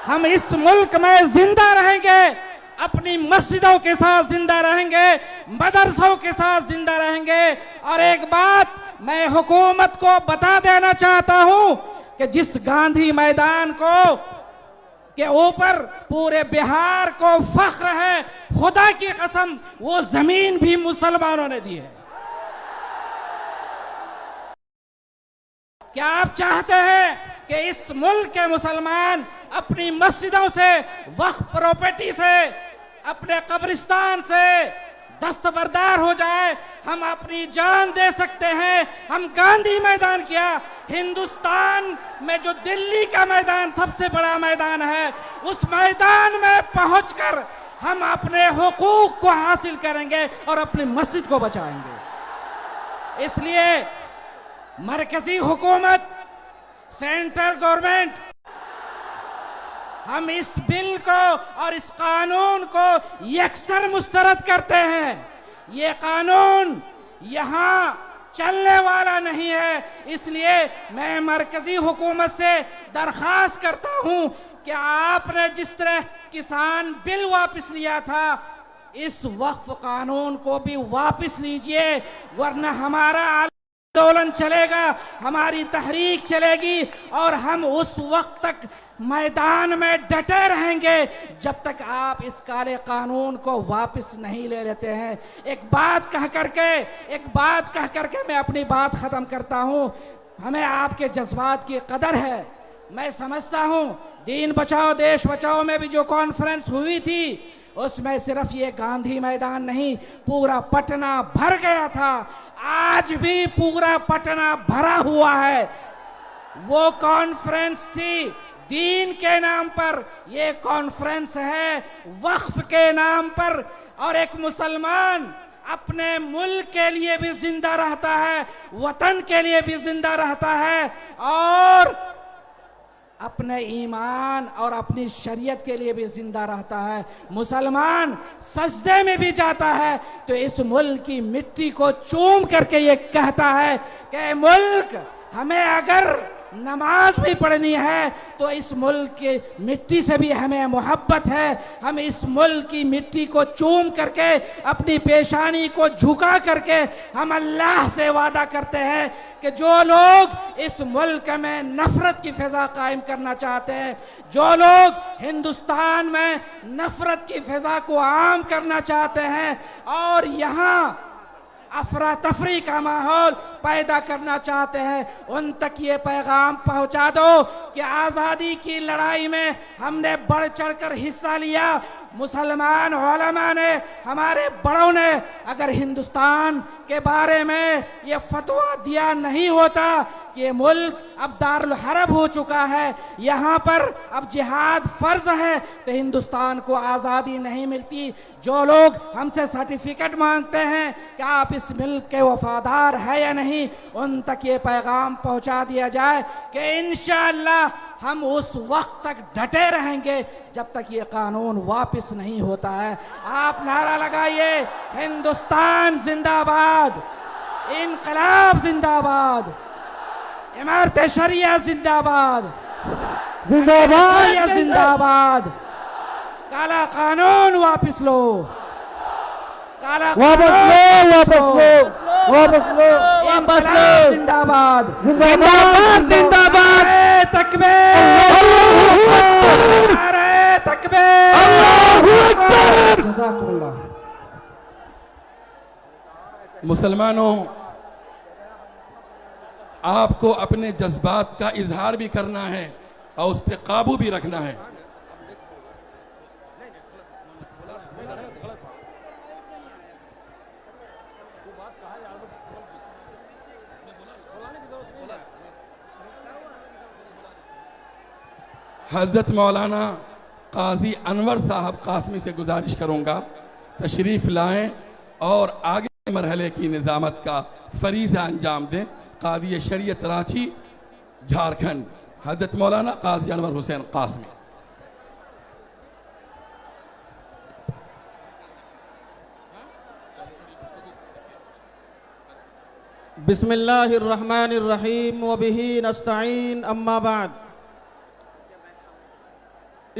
हम इस मुल्क में जिंदा रहेंगे, अपनी मस्जिदों के साथ जिंदा रहेंगे, मदरसों के साथ जिंदा रहेंगे। और एक बात मैं हुकूमत को बता देना चाहता हूं कि जिस गांधी मैदान को के ऊपर पूरे बिहार को फख्र है, खुदा की कसम वो जमीन भी मुसलमानों ने दी है। क्या आप चाहते हैं कि इस मुल्क के मुसलमान अपनी मस्जिदों से, वक्फ प्रॉपर्टी से, अपने कब्रिस्तान से दस्तबरदार हो जाए? हम अपनी जान दे सकते हैं। हम गांधी मैदान किया, हिंदुस्तान में जो दिल्ली का मैदान सबसे बड़ा मैदान है, उस मैदान में पहुंचकर हम अपने हुकूक को हासिल करेंगे और अपनी मस्जिद को बचाएंगे। इसलिए मरकजी हुकूमत, सेंट्रल गवर्नमेंट, हम इस बिल को और इस कानून को यकसर मुस्तरद करते हैं। ये कानून यहां चलने वाला नहीं है। इसलिए मैं मरकजी हुकूमत से दरखास्त करता हूं कि आपने जिस तरह किसान बिल वापस लिया था, इस वक्फ कानून को भी वापस लीजिए, वरना हमारा आंदोलन चलेगा, हमारी तहरीक चलेगी और हम उस वक्त तक मैदान में डटे रहेंगे जब तक आप इस काले कानून को वापस नहीं ले लेते हैं। एक बात कह करके मैं अपनी बात खत्म करता हूं। हमें आपके जज्बात की कदर है। मैं समझता हूं दीन बचाओ देश बचाओ में भी जो कॉन्फ्रेंस हुई थी, उसमें सिर्फ ये गांधी मैदान नहीं, पूरा पटना भर गया था। आज भी पूरा पटना भरा हुआ है। वो कॉन्फ्रेंस थी दीन के नाम पर, ये कॉन्फ्रेंस है वक्फ के नाम पर। और एक मुसलमान अपने मुल्क के लिए भी जिंदा रहता है, वतन के लिए भी जिंदा रहता है और अपने ईमान और अपनी शरीयत के लिए भी जिंदा रहता है। मुसलमान सजदे में भी जाता है तो इस मुल्क की मिट्टी को चूम करके ये कहता है कि मुल्क, हमें अगर नमाज भी पढ़नी है तो इस मुल्क की मिट्टी से भी हमें मोहब्बत है। हम इस मुल्क की मिट्टी को चूम करके, अपनी पेशानी को झुका करके हम अल्लाह से वादा करते हैं कि जो लोग इस मुल्क में नफरत की फिजा कायम करना चाहते हैं, जो लोग हिंदुस्तान में नफरत की फिजा को आम करना चाहते हैं और यहाँ अफरा तफरी का माहौल पैदा करना चाहते हैं, उन तक ये पैगाम पहुंचा दो कि आज़ादी की लड़ाई में हमने बढ़ चढ़कर हिस्सा लिया। मुसलमान उलमा ने, हमारे बड़ों ने अगर हिंदुस्तान के बारे में ये फतवा दिया नहीं होता कि ये मुल्क अब दारुल हरब हो चुका है, यहाँ पर अब जिहाद फर्ज है, तो हिंदुस्तान को आज़ादी नहीं मिलती। जो लोग हमसे सर्टिफिकेट मांगते हैं कि आप इस मुल्क के वफादार है या नहीं, उन तक ये पैगाम पहुँचा दिया जाए कि इंशाअल्लाह हम उस वक्त तक डटे रहेंगे जब तक ये कानून वापस नहीं होता है। आप नारा लगाइए, हिंदुस्तान जिंदाबाद, इनकलाब जिंदाबाद, इमारत शरिया जिंदाबाद, जिंदाबाद जिंदाबाद, काला कानून वापस लो, काला वापस लो जिंदाबाद, जिंदाबाद जिंदाबाद तकबीर, नारे तकबीर, जज़ाकुमुल्लाह। मुसलमानों, आपको अपने जज्बात का इजहार भी करना है और उस पर काबू भी रखना है। हज़रत मौलाना काजी अनवर साहब कासमी से गुजारिश करूँगा तशरीफ़ लाएं और आगे के मरहले की निज़ामत का फरीज़ा अंजाम दें। काजी शरीयत रांची झारखंड हज़रत मौलाना काजी अनवर हुसैन कासमी। बिस्मिल्लाहिर्रहमानिर्रहीम व बिही नस्तईन, अम्मा बाद।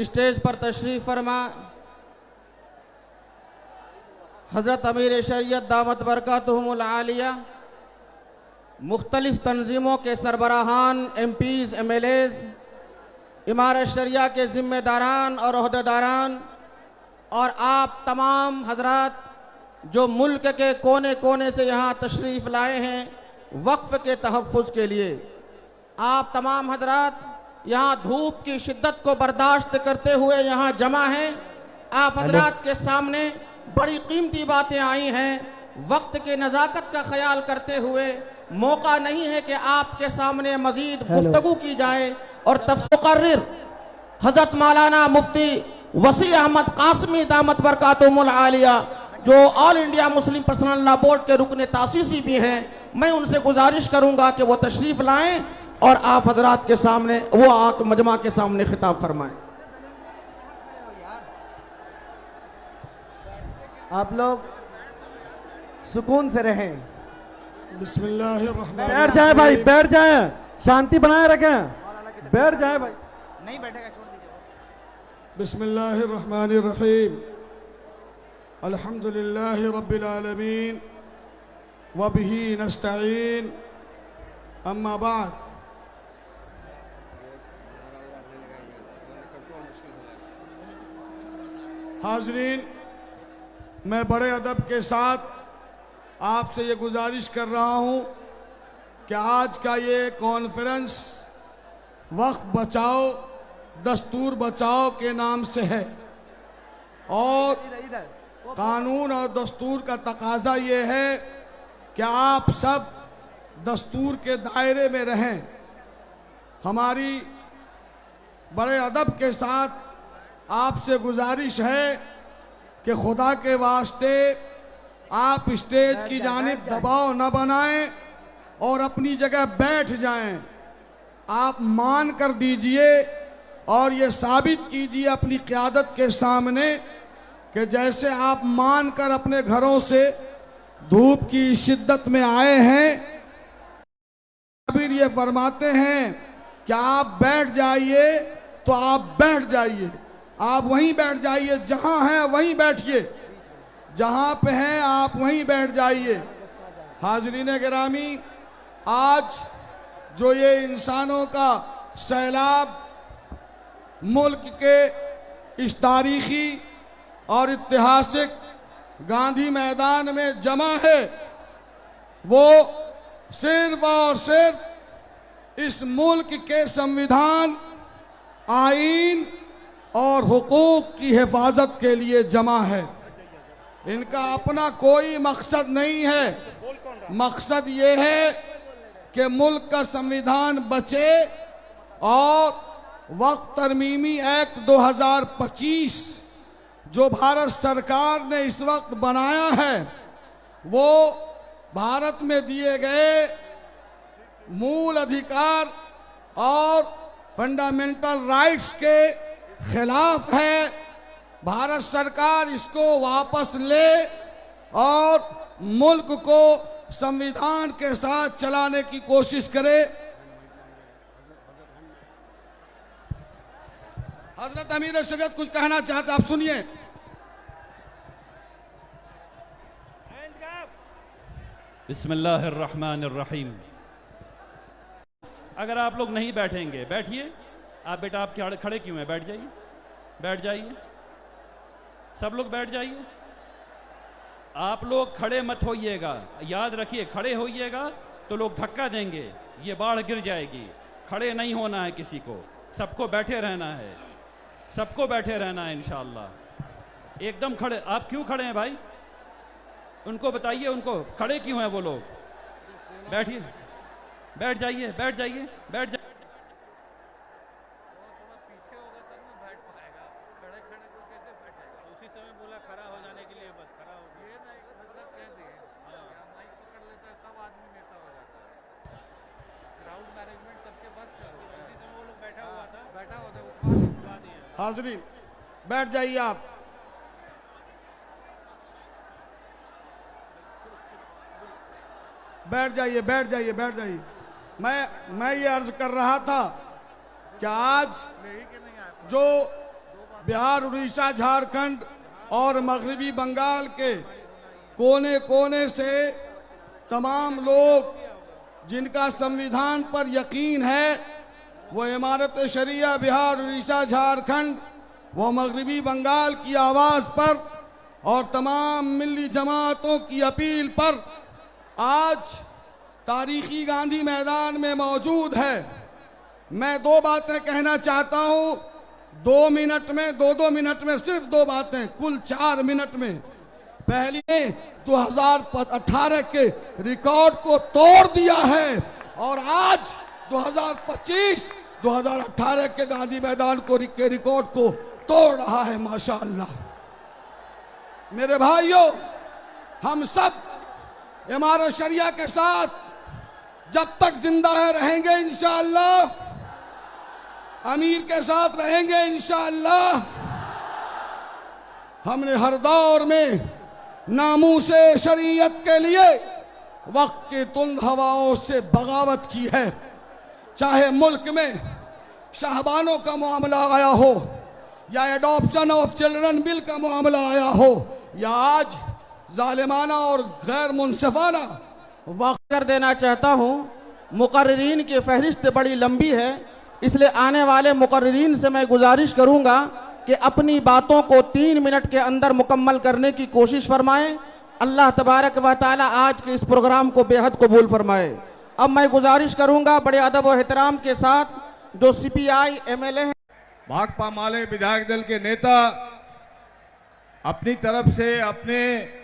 स्टेज पर तशरीफ़ फरमा हज़रत अमीर शरीयत दामत बरकातुहुमुल आलिया, मुख्तलिफ़ तंजीमों के सरबराहान, MPs, MLAs, इमारत शरिया के ज़िम्मेदारान और अहदेदारान और आप तमाम हजरात जो मुल्क के कोने कोने से यहाँ तशरीफ़ लाए हैं वक्फ़ के तहफ़्फ़ुज़ के लिए। आप तमाम हजरात यहाँ धूप की शिद्दत को बर्दाश्त करते हुए यहाँ जमा हैं। आप हजरात के सामने बड़ी कीमती बातें आई हैं। वक्त के नज़ाकत का ख्याल करते हुए मौका नहीं है कि आपके सामने मज़ीद गुफ्तगू की जाए और तफसीर हज़रत मौलाना मुफ्ती वसी अहमद कासमी दामत बरकातुहुमुल आलिया जो all India Muslim personal law board के रुकने तासीसी भी हैं, मैं उनसे गुजारिश करूंगा कि वो तशरीफ़ लाएं और आप हजरात के सामने वो आक मजमा के सामने खिताब फरमाएं। आप लोग सुकून से रहें, बिस्मिल्लाहिर्रहमान बैठ जाए भाई, बैठ जाए, शांति बनाए रखें, बैठ जाए भाई। नहीं बैठेगा, छोड़ दीजिए। बिस्मिल्लाहिर्रहमानिर्रहीम, अल्हम्दुलिल्लाहि रब्बिल आलमीन व बिही नस्तईन, अम्मा बाद। हाज़रीन, मैं बड़े अदब के साथ आपसे ये गुजारिश कर रहा हूँ कि आज का ये कॉन्फ्रेंस वक्फ बचाओ दस्तूर बचाओ के नाम से है और कानून और दस्तूर का तकाजा ये है कि आप सब दस्तूर के दायरे में रहें। हमारी बड़े अदब के साथ आपसे गुजारिश है कि खुदा के वास्ते आप स्टेज की जानिब दबाव न बनाएं और अपनी जगह बैठ जाएं। आप मान कर दीजिए और ये साबित कीजिए अपनी क़यादत के सामने कि जैसे आप मान कर अपने घरों से धूप की शिद्दत में आए हैं, अभी ये फरमाते हैं कि आप बैठ जाइए तो आप बैठ जाइए, आप वहीं बैठ जाइए, जहां हैं वहीं बैठिए, जहां पे हैं आप वहीं बैठ जाइए। हाज़रीन गिरामी, आज जो ये इंसानों का सैलाब मुल्क के इस तारीखी और ऐतिहासिक गांधी मैदान में जमा है, वो सिर्फ और सिर्फ इस मुल्क के संविधान, आईन और हुकूक की हिफाजत के लिए जमा है। इनका अपना कोई मकसद नहीं है। मकसद ये है कि मुल्क का संविधान बचे और वक्फ तरमीमी एक्ट 2025 जो भारत सरकार ने इस वक्त बनाया है वो भारत में दिए गए मूल अधिकार और फंडामेंटल राइट्स के खिलाफ है। भारत सरकार इसको वापस ले और मुल्क को संविधान के साथ चलाने की कोशिश करे। हजरत अमीर शरीयत कुछ कहना चाहते, आप सुनिए। बिस्मिल्लाहिर्रहमानिर्रहीम। अगर आप लोग नहीं बैठेंगे, बैठिए आप, बेटा आप खड़े क्यों हैं? बैठ जाइए, बैठ जाइए, सब लोग बैठ जाइए। आप लोग खड़े मत होइएगा, याद रखिए, खड़े होइएगा तो लोग धक्का देंगे, ये बाढ़ गिर जाएगी। खड़े नहीं होना है किसी को, सबको बैठे रहना है, सबको बैठे रहना है इंशाअल्लाह। एकदम खड़े। आप क्यों खड़े हैं भाई? उनको बताइए, उनको खड़े क्यों हैं वो लोग? बैठिए, बैठ जाइए, बैठ जाइए, बैठ जाइए। हाज़रीन बैठ जाइए आप। बैठ जाइए, बैठ जाइए, बैठ जाइए। मैं ये अर्ज कर रहा था कि आज जो बिहार, उड़ीसा, झारखंड और मगरबी बंगाल के कोने कोने से तमाम लोग जिनका संविधान पर यकीन है, वो इमारत शरिया बिहार, उड़ीसा, झारखंड वो मगरबी बंगाल की आवाज़ पर और तमाम मिली जमातों की अपील पर आज तारीखी गांधी मैदान में मौजूद है। मैं दो बातें कहना चाहता हूं, 2 मिनट में, 2 मिनट में सिर्फ 2 बातें, कुल 4 मिनट में। पहली ने 2018 के रिकॉर्ड को तोड़ दिया है और आज 2025 2018 के गांधी मैदान के रिकॉर्ड को तोड़ रहा है, माशाअल्लाह। मेरे भाइयों, हम सब इमारत शरिया के साथ जब तक जिंदा है रहेंगे इंशाअल्लाह, अमीर के साथ रहेंगे इंशाअल्लाह। हमने हर दौर में नामूसे शरीयत के लिए वक्त की तुंद हवाओं से बगावत की है, चाहे मुल्क में शाहबानों का मामला आया हो या एडॉप्शन ऑफ चिल्ड्रन बिल का मामला आया हो या आज जालिमाना और गैर मुनसिफाना वक्त कर देना चाहता हूं। मुकर्रीन की फहरिस्त बड़ी लंबी है, इसलिए आने वाले मुकर्रीन से मैं गुजारिश करूंगा कि अपनी बातों को 3 मिनट के अंदर मुकम्मल करने की कोशिश फरमाएं। अल्लाह तबारक व तआला आज के इस प्रोग्राम को बेहद कबूल फरमाए। अब मैं गुजारिश करूंगा बड़े अदब व एहतराम के साथ जो CPI MLA हैं, भाकपा माले विधायक दल के नेता अपनी तरफ से, अपने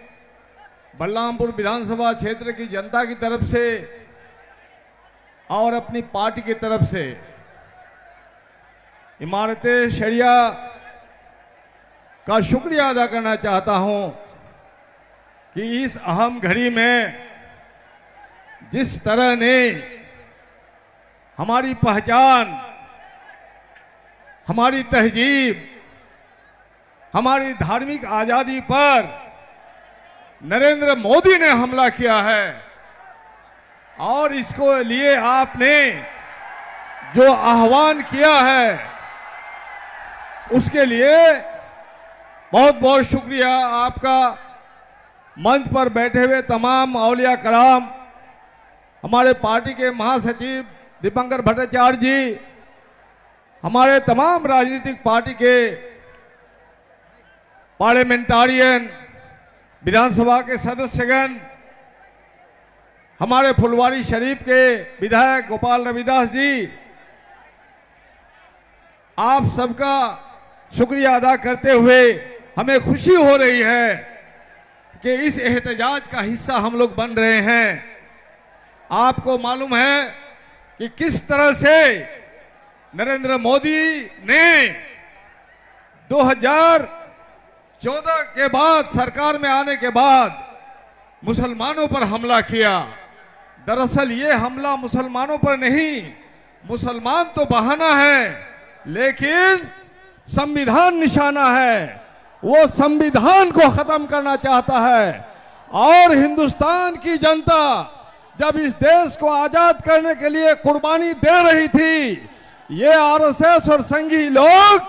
बलरामपुर विधानसभा क्षेत्र की जनता की तरफ से और अपनी पार्टी की तरफ से इमारत शरिया का शुक्रिया अदा करना चाहता हूं कि इस अहम घड़ी में जिस तरह ने हमारी पहचान, हमारी तहजीब, हमारी धार्मिक आज़ादी पर नरेंद्र मोदी ने हमला किया है और इसको लिए आपने जो आह्वान किया है उसके लिए बहुत बहुत शुक्रिया आपका। मंच पर बैठे हुए तमाम औलिया कराम, हमारे पार्टी के महासचिव दीपंकर भट्टाचार्य जी, हमारे तमाम राजनीतिक पार्टी के पार्लियामेंटारियन, विधानसभा के सदस्यगण, हमारे फुलवारी शरीफ के विधायक गोपाल रविदास जी, आप सबका शुक्रिया अदा करते हुए हमें खुशी हो रही है कि इस एहतजाज का हिस्सा हम लोग बन रहे हैं। आपको मालूम है कि किस तरह से नरेंद्र मोदी ने 2014 के बाद, सरकार में आने के बाद मुसलमानों पर हमला किया। दरअसल ये हमला मुसलमानों पर नहीं, मुसलमान तो बहाना है लेकिन संविधान निशाना है। वो संविधान को खत्म करना चाहता है और हिंदुस्तान की जनता जब इस देश को आजाद करने के लिए कुर्बानी दे रही थी, ये आरएसएस और संघी लोग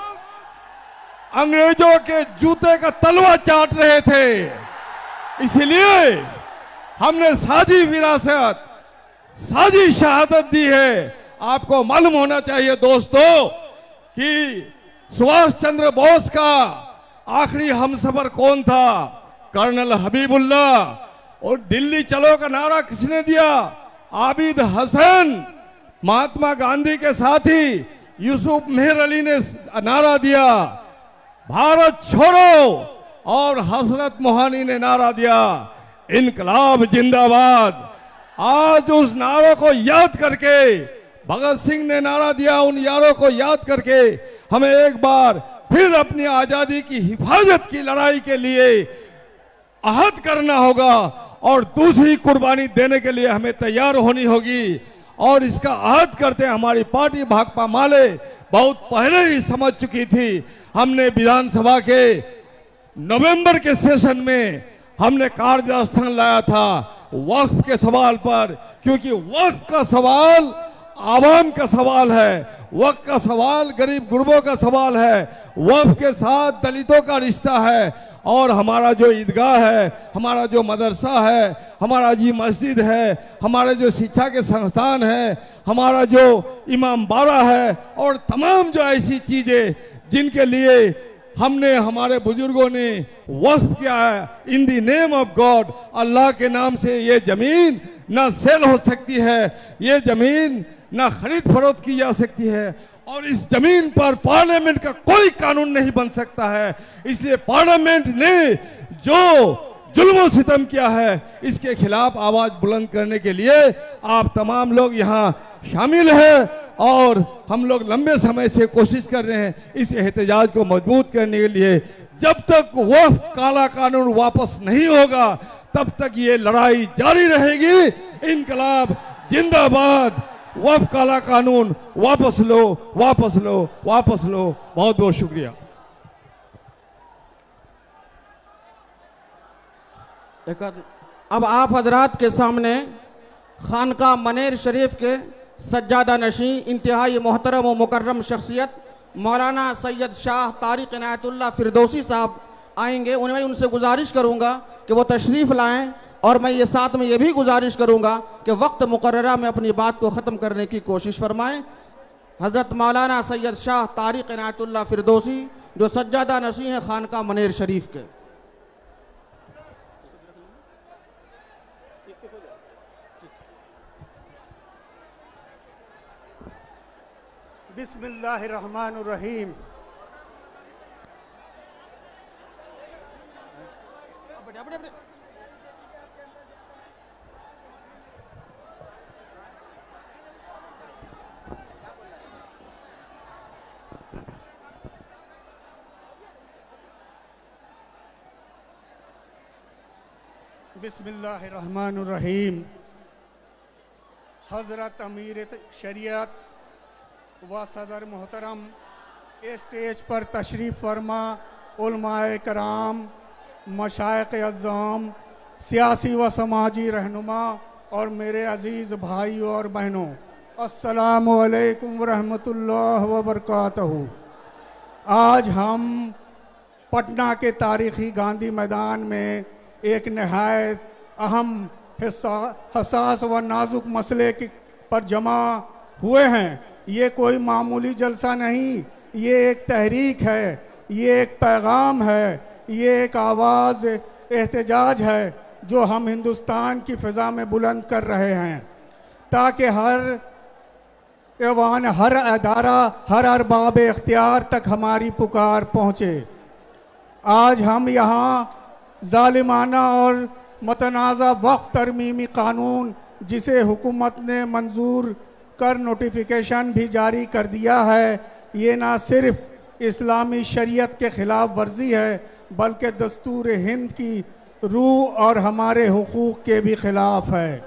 अंग्रेजों के जूते का तलवा चाट रहे थे। इसलिए हमने साजी विरासत, साजी शहादत दी है। आपको मालूम होना चाहिए दोस्तों कि सुभाष चंद्र बोस का आखिरी हमसफर कौन था? कर्नल हबीबुल्लाह। और दिल्ली चलो का नारा किसने दिया? आबिद हसन। महात्मा गांधी के साथी यूसुफ मेहर अली ने नारा दिया। भारत छोड़ो और हजरत मोहानी ने नारा दिया इनकलाब जिंदाबाद। आज उस नारों को याद करके, भगत सिंह ने नारा दिया, उन यारों को याद करके हमें एक बार फिर अपनी आजादी की हिफाजत की लड़ाई के लिए अहद करना होगा और दूसरी कुर्बानी देने के लिए हमें तैयार होनी होगी। और इसका अहद करते हमारी पार्टी भाकपा माले बहुत पहले ही समझ चुकी थी। हमने विधानसभा के नवंबर के सेशन में हमने कार्यस्थान लाया था वक्फ के सवाल पर, क्योंकि वक्फ का सवाल आवाम का सवाल है। वक्त का सवाल गरीब गुरबों का सवाल है, वक्फ के साथ दलितों का रिश्ता है। और हमारा जो ईदगाह है, हमारा जो मदरसा है, हमारा जी मस्जिद है, हमारे जो शिक्षा के संस्थान है, हमारा जो इमाम बाड़ा है और तमाम जो ऐसी चीज़ें जिनके लिए हमने, हमारे बुजुर्गों ने वक्फ किया है इन दी नेम ऑफ गॉड, अल्लाह के नाम से, ये ज़मीन ना सेल हो सकती है, ये ज़मीन ना खरीद फरोख्त की जा सकती है और इस जमीन पर पार्लियामेंट का कोई कानून नहीं बन सकता है। इसलिए पार्लियामेंट ने जो जुल्म सितम किया है इसके खिलाफ आवाज बुलंद करने के लिए आप तमाम लोग यहाँ शामिल हैं और हम लोग लंबे समय से कोशिश कर रहे हैं इस एहतजाज को मजबूत करने के लिए। जब तक वह काला कानून वापस नहीं होगा तब तक ये लड़ाई जारी रहेगी। इनकलाब जिंदाबाद, वह काला कानून वापस लो, वापस लो, वापस लो। बहुत बहुत शुक्रिया। अब आप हजरात के सामने खानका मनेर शरीफ के सज्जादा नशी इंतहाई मोहतरम व मुकर्रम शख्सियत मौलाना सैयद शाह तारिक इनायतुल्लाह फिरदौसी साहब आएंगे। उन्हें उनसे गुजारिश करूंगा कि वो तशरीफ़ लाएं और मैं ये साथ में ये भी गुजारिश करूंगा कि वक्त मुकर्ररा में अपनी बात को ख़त्म करने की कोशिश फरमाएं। हज़रत मौलाना सैयद शाह तारिक इनायतुल्लाह फिरदौसी जो सज्जादा नशी हैं खानका मनेर शरीफ के। बिस्मिल्लाहिर्रहमानिर्रहीम। बिस्मिल्लाहिर्रहमानिर्रहीम। हज़रत अमीर शरीयत व सदर मोहतरम स्टेज पर तशरीफ़ फरमा, उलमाए कराम, मशाइख अज़्ज़ाम, सियासी व समाजी रहनुमा और मेरे अज़ीज़ भाइयों और बहनों, अस्सलामु अलैकुम व रहमतुल्लाहि व बरकातहू। आज हम पटना के तारीख़ी गांधी मैदान में एक नहायत अहम हसास व नाजुक मसले पर जमा हुए हैं। ये कोई मामूली जलसा नहीं, ये एक तहरीक है, ये एक पैगाम है, ये एक आवाज़ एहतजाज है जो हम हिंदुस्तान की फ़िज़ा में बुलंद कर रहे हैं ताकि हर ऐवान, हर अदारा, हर अरबाब इख्तियार तक हमारी पुकार पहुँचे। आज हम यहाँ ज़ालिमाना और मतनाज़ा वक्फ तरमीमी कानून जिसे हुकूमत ने मंजूर कर नोटिफिकेशन भी जारी कर दिया है, ये ना सिर्फ इस्लामी शरीयत के ख़िलाफ़ वर्जी है बल्कि दस्तूर हिंद की रूह और हमारे हुकूक के भी ख़िलाफ़ है।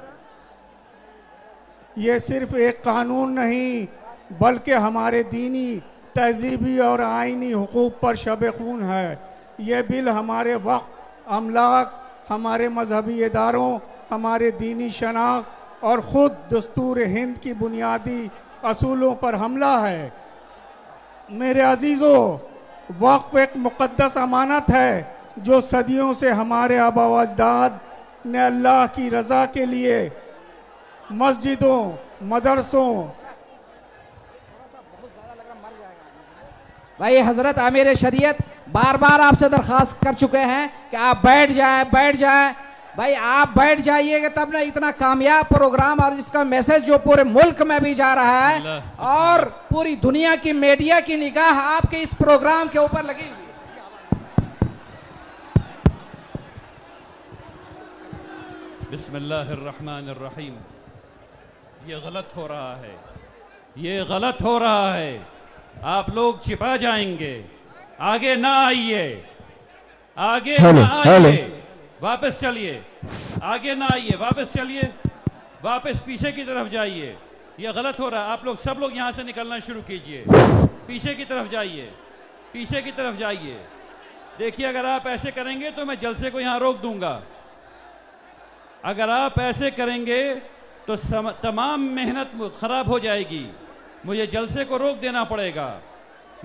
ये सिर्फ एक कानून नहीं बल्कि हमारे दीनी, तहजीबी और आइनी हुकूक पर शब खून है। ये बिल हमारे वक्फ, अमलाक, हमारे मजहबी इदारों, हमारे दीनी शनाख्त और ख़ुद दस्तूर हिंद की बुनियादी असूलों पर हमला है। मेरे अजीज़ों, वक्फ एक मुक़द्दस अमानत है जो सदियों से हमारे आबा व अजदाद ने अल्लाह की रज़ा के लिए मस्जिदों, मदरसों। भाई हजरत आमिर शरीयत बार बार आपसे दरख्वास्त कर चुके हैं कि आप बैठ जाए। भाई आप बैठ जाइएगा तब ना इतना कामयाब प्रोग्राम और इसका मैसेज जो पूरे मुल्क में भी जा रहा है और पूरी दुनिया की मीडिया की निगाह आपके इस प्रोग्राम के ऊपर लगी हुई है। बिस्मिल्लाहिर्रहमानिर्रहीम। ये गलत हो रहा है, ये गलत हो रहा है। आप लोग छिपा जाएंगे, आगे ना आइए, आगे ना आइए, वापस चलिए, आगे ना आइए, वापस चलिए, वापस पीछे की तरफ जाइए। ये गलत हो रहा है। आप लोग सब लोग यहाँ से निकलना शुरू कीजिए, पीछे की तरफ जाइए, पीछे की तरफ जाइए। देखिए अगर आप ऐसे करेंगे तो मैं जलसे को यहाँ रोक दूंगा। अगर आप ऐसे करेंगे तो तमाम मेहनत खराब हो जाएगी। मुझे जलसे को रोक देना पड़ेगा।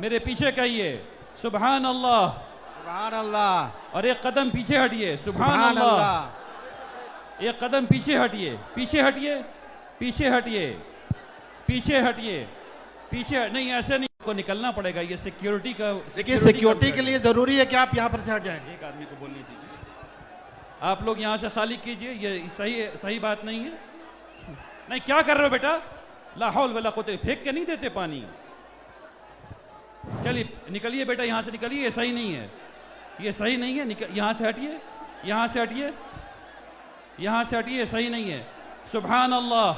मेरे पीछे कहिए सुभान अल्लाह, सुभान अल्लाह। और एक कदम पीछे हटिए, सुभान अल्लाह। एक कदम पीछे हटिए, पीछे हटिए, पीछे हटिए, पीछे हटिए, पीछे नहीं, ऐसे नहीं, को निकलना पड़ेगा। ये सिक्योरिटी का, देखिए सिक्योरिटी के लिए जरूरी है कि आप यहाँ पर से हट जाएं। एक आदमी को बोलने दीजिए, आप लोग यहाँ से खाली कीजिए, ये सही बात नहीं है। नहीं, क्या कर रहे हो बेटा? ला हौल वला कुव्वत, फेंक के नहीं देते पानी। चलिए निकलिए बेटा, यहाँ से निकलिए, ये सही नहीं है, ये सही नहीं है। यहाँ से हटिए, यहाँ से हटिए, यहाँ से हटिए, सही नहीं है। सुभान अल्लाह,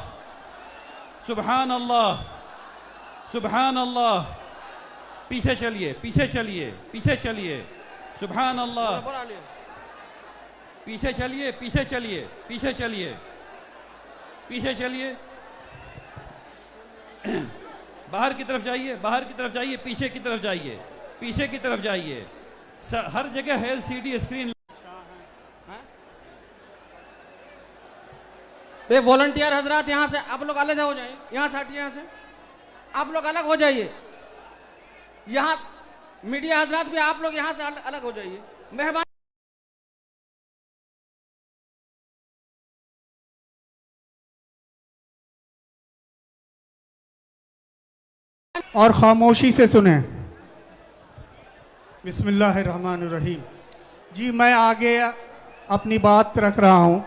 सुभान अल्लाह, सुभान अल्लाह। पीछे चलिए, पीछे चलिए, पीछे चलिए, सुभान अल्लाह। पीछे चलिए, पीछे चलिए, पीछे चलिए, पीछे चलिए। बाहर की तरफ जाइए, बाहर की तरफ जाइए, पीछे की तरफ जाइए, पीछे की तरफ जाइए। हर जगह है LCD स्क्रीन। वे वॉलंटियर हजरात यहाँ से आप लोग अलग हो जाइए, यहाँ से हटिए, यहाँ से आप लोग अलग हो जाइए। यहाँ मीडिया हजरात भी आप लोग यहाँ से अलग हो जाइए, मेहरबानी। और खामोशी से सुने। बिस्मिल्लाहिर्रहमानिर्रहीम। जी मैं आगे अपनी बात रख रहा हूं।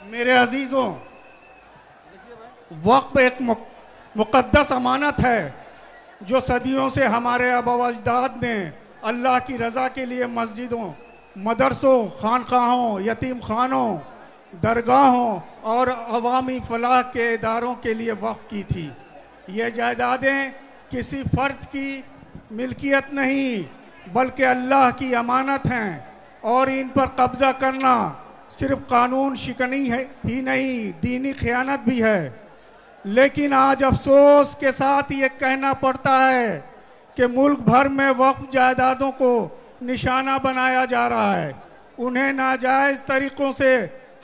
मेरे अजीजों, वक्फ एक मुक़द्दस अमानत है जो सदियों से हमारे आबा अजदाद ने अल्लाह की रज़ा के लिए मस्जिदों, मदरसों, खानकाहों, यतीम खानों, दरगाहों और अवामी फलाह के इदारों के लिए वक्फ की थी। ये जायदादें किसी फ़र्द की मिल्कियत नहीं बल्कि अल्लाह की अमानत हैं और इन पर कब्ज़ा करना सिर्फ कानून शिकनी है ही नहीं, दीनी खयानत भी है। लेकिन आज अफसोस के साथ ये कहना पड़ता है कि मुल्क भर में वक्फ जायदादों को निशाना बनाया जा रहा है। उन्हें नाजायज़ तरीक़ों से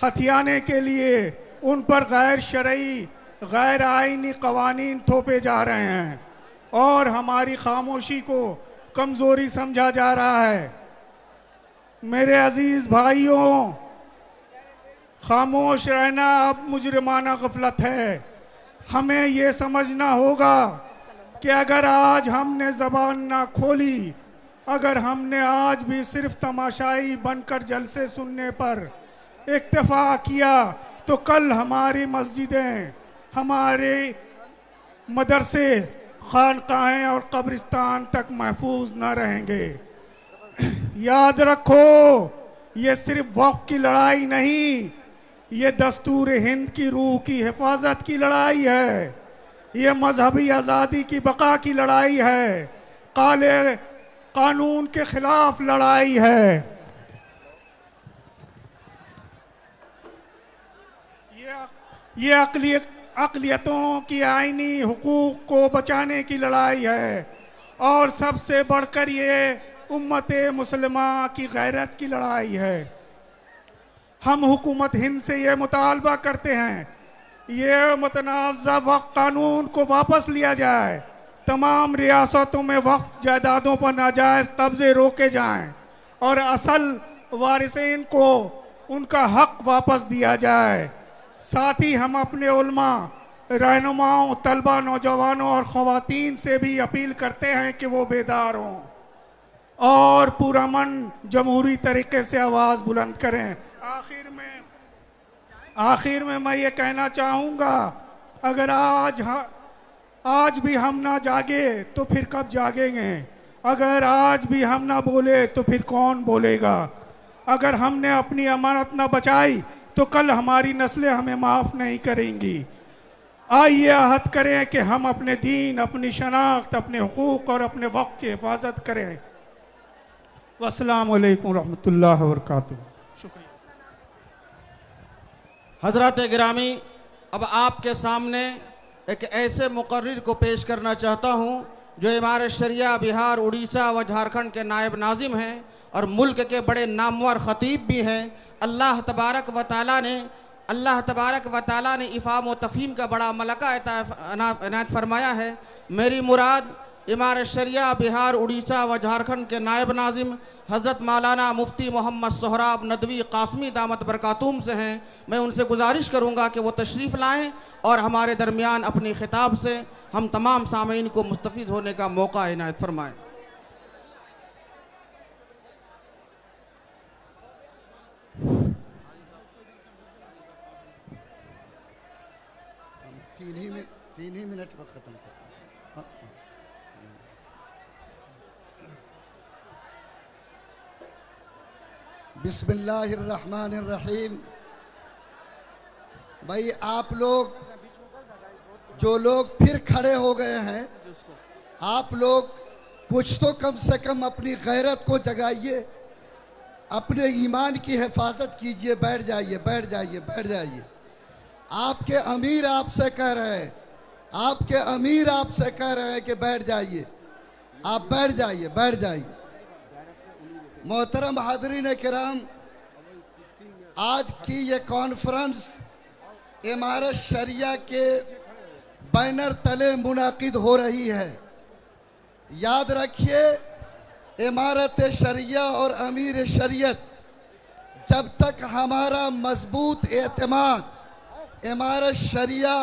हथियाने के लिए उन पर गैर शरई, गैर आईनी कवानीन थोपे जा रहे हैं और हमारी खामोशी को कमज़ोरी समझा जा रहा है। मेरे अजीज़ भाइयों, खामोश रहना अब मुजरिमाना गफलत है। हमें ये समझना होगा कि अगर आज हमने ज़बान ना खोली, अगर हमने आज भी सिर्फ तमाशाई बनकर जलसे सुनने पर इक्तफा किया, तो कल हमारी मस्जिदें, हमारे मदरसे, खानकाहें और कब्रिस्तान तक महफूज न रहेंगे। याद रखो, ये सिर्फ वक्फ की लड़ाई नहीं, ये दस्तूर हिंद की रूह की हिफाजत की लड़ाई है। ये मजहबी आज़ादी की बका की लड़ाई है, काले कानून के खिलाफ लड़ाई है। ये अक़लियतों की आईनी हुकूक को बचाने की लड़ाई है और सबसे बढ़कर ये उम्मत मुसलमा की गैरत की लड़ाई है। हम हुकूमत हिंद से ये मुतालबा करते हैं, ये मुतनाज़ा वक्फ कानून को वापस लिया जाए, तमाम रियासतों में वक्फ जायदादों पर नाजायज़ कब्ज़े रोके जाएं और असल वारिसीन को उनका हक वापस दिया जाए। साथ ही हम अपने उलमा, रहनुमाओं, तलबा, नौजवानों और ख़वातीन से भी अपील करते हैं कि वो बेदार हों और पुरअमन जमहूरी तरीके से आवाज़ बुलंद करें। आखिर में मैं ये कहना चाहूँगा, अगर आज भी हम ना जागे तो फिर कब जागेंगे? अगर आज भी हम ना बोले तो फिर कौन बोलेगा? अगर हमने अपनी अमानत ना बचाई तो कल हमारी नस्लें हमें माफ़ नहीं करेंगी। आइए अहद करें कि हम अपने दीन, अपनी शनाख्त, अपने हुकूक और अपने वक्त की हिफाजत करें। वस्सलामु अलैकुम रहमतुल्लाहि व बरकातुहू। शुक्रिया। हज़रात गिरामी, अब आपके सामने एक ऐसे मुकर्रिर को पेश करना चाहता हूँ जो इमारत शरिया बिहार, उड़ीसा व झारखंड के नायब नाजिम हैं और मुल्क के बड़े नामवर ख़तीब भी हैं। अल्लाह तबारक व तआला ने अल्लाह तबारक व ताला ने इफ़ाम व तफ़हीम का बड़ा मलका इनायत फरमाया है। मेरी मुराद इमारत शरिया बिहार, उड़ीसा व झारखंड के नायब नाजिम हज़रत मौलाना मुफ्ती मोहम्मद सोहराब नदवी कासमी दामत बरकातुम से हैं। मैं उनसे गुजारिश करूँगा कि वो तशरीफ़ लाएँ और हमारे दरमियान अपनी खिताब से हम तमाम सामीन को मुस्तफ़ीद होने का मौका इनायत फरमाएँ। तीन ही मिनट पर ख़त्म कर। बिस्मिल्लाहिर्रहमानिर्रहीम। भाई आप लोग जो लोग फिर खड़े हो गए हैं, आप लोग कुछ तो कम से कम अपनी गैरत को जगाइए, अपने ईमान की हिफाजत कीजिए। बैठ जाइए, बैठ जाइए, बैठ जाइए। आपके अमीर आपसे कह रहे हैं, आपके अमीर आपसे कह रहे हैं कि बैठ जाइए। आप बैठ जाइए, बैठ जाइए। मोहतरम हाज़रीन किराम, आज की ये कॉन्फ्रेंस इमारत शरिया के बैनर तले मुनाकिद हो रही है। याद रखिए, इमारत शरिया और अमीर शरीयत, जब तक हमारा मजबूत एतमाद इमारत शरिया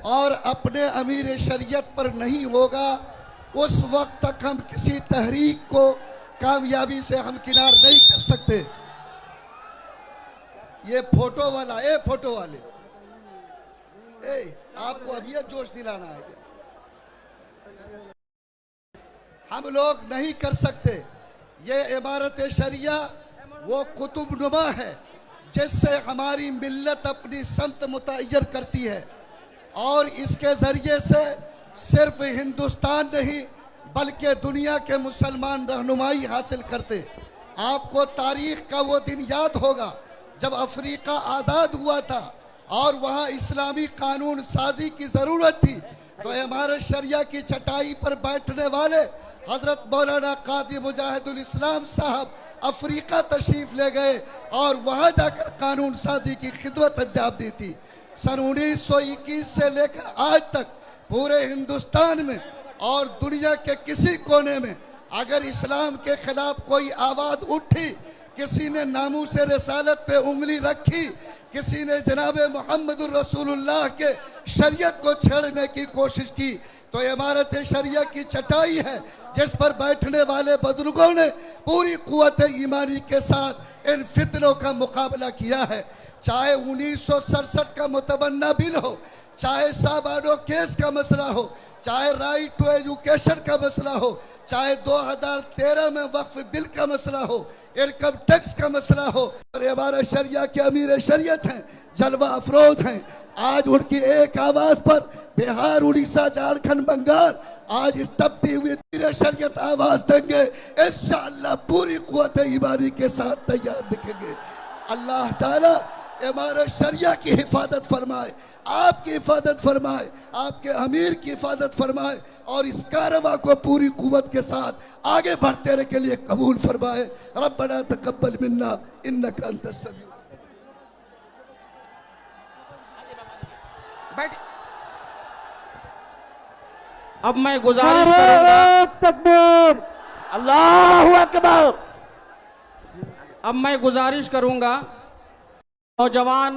और अपने अमीर शरीयत पर नहीं होगा, उस वक्त तक हम किसी तहरीक को कामयाबी से हम किनार नहीं कर सकते। ये फोटो वाला, फोटो वाले, आपको अब ये जोश दिलाना है क्या? हम लोग नहीं कर सकते। ये इमारत शरिया वो कुतुबनुमा है जिससे हमारी मिल्लत अपनी समत मुतय्यर करती है, और इसके ज़रिए से सिर्फ हिंदुस्तान नहीं बल्कि दुनिया के मुसलमान रहनुमाई हासिल करते। आपको तारीख़ का वो दिन याद होगा जब अफ्रीका आज़ाद हुआ था और वहाँ इस्लामी कानून साजी की ज़रूरत थी, तो इमारत शरिया की चटाई पर बैठने वाले हज़रत मौलाना कादी मुजाहिदुल इस्लाम साहब अफ्रीका तशरीफ़ ले गए और वहाँ जाकर कानून साजी की खिदमत अंजाम दी थी। सन 1921 से लेकर आज तक पूरे हिंदुस्तान में और दुनिया के किसी कोने में अगर इस्लाम के खिलाफ कोई आवाज़ उठी, किसी ने नामूस रिसालत पे उंगली रखी, किसी ने जनाब मोहम्मद रसूलुल्लाह के शरीयत को छेड़ने की कोशिश की, तो इमारत शरिया की चटाई है जिस पर बैठने वाले बुजुर्गों ने पूरी कुव्वत ईमानी के साथ इन फितनों का मुकाबला किया है। चाहे 1967 का मुतबन्ना बिल हो, चाहे साबानो केस का मसला हो, चाहे राइट टू एजुकेशन का मसला हो, चाहे 2013 में वक्फ बिल का मसला हो, इनकम टैक्स का मसला हो, और हमारे शरिया के अमीर शरीयत हैं, जलवा अफरोज हैं। आज उनकी एक आवाज़ पर बिहार, उड़ीसा, झारखंड, बंगाल आज इस तपती हुई अमीर शरीयत आवाज़ देंगे। इंशाअल्लाह पूरी कुव्वत ईमानी के साथ तैयार दिखेंगे। अल्लाह ताला इमारत शरिया की हिफाजत फरमाए, आपकी हिफाजत फरमाए, आपके अमीर की हिफाजत फरमाए, और इस कारवा को पूरी कुव्वत के साथ आगे बढ़ते रहने के लिए कबूल फरमाए। रब्बना तकब्बल मिन्ना इन्नका अंतस समीउ। अब मैं गुजारिश करूंगा, तकबीर, अल्लाहु अकबर। अब मैं गुजारिश करूंगा नौजवान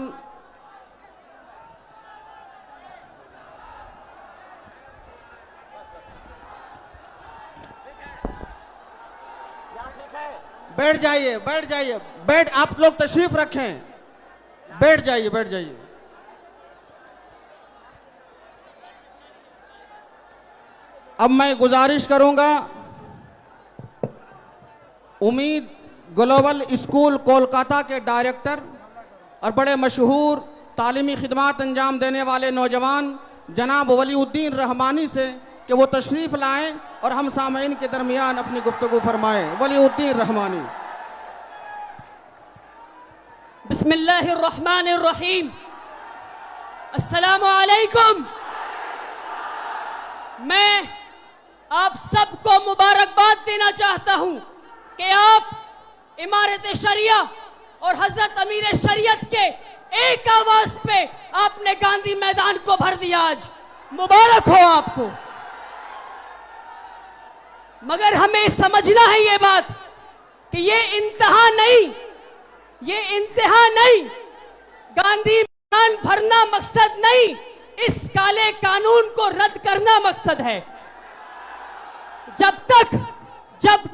बैठ जाइए, बैठ जाइए, बैठ, आप लोग तशरीफ रखें, बैठ जाइए, बैठ जाइए। अब मैं गुजारिश करूंगा उम्मीद ग्लोबल स्कूल कोलकाता के डायरेक्टर और बड़े मशहूर तालीमी खिदमात अंजाम देने वाले नौजवान जनाब वलीउद्दीन रहमानी से कि वो तशरीफ़ लाएं और हम सामीन के दरमियान अपनी गुफ्तगू फरमाएं। वलीउद्दीन रहमानी। बिस्मिल्लाहिर्रहमानिर्रहीम। अस्सलामु अलैकुम। मैं आप सबको मुबारकबाद देना चाहता हूं कि आप इमारत शरिया और हजरत अमीर शरीयत के एक आवाज पे आपने गांधी मैदान को भर दिया। आज मुबारक हो आपको। मगर हमें समझना है ये बात कि ये इंतहा नहीं, ये इंतहा नहीं, गांधी मैदान भरना मकसद नहीं, इस काले कानून को रद्द करना मकसद है। जब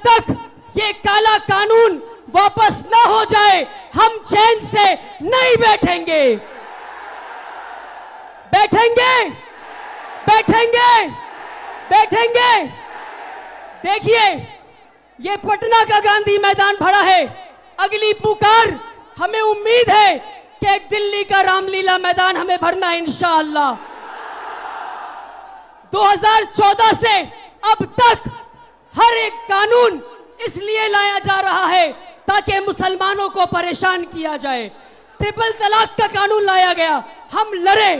तक ये काला कानून वापस ना हो जाए हम चैन से नहीं बैठेंगे। देखिए, ये पटना का गांधी मैदान भरा है। अगली पुकार हमें उम्मीद है कि एक दिल्ली का रामलीला मैदान हमें भरना है इंशाअल्लाह। 2014 से अब तक हर एक कानून इसलिए लाया जा रहा है ताकि मुसलमानों को परेशान किया जाए। ट्रिपल तलाक का कानून लाया गया, हम लड़े।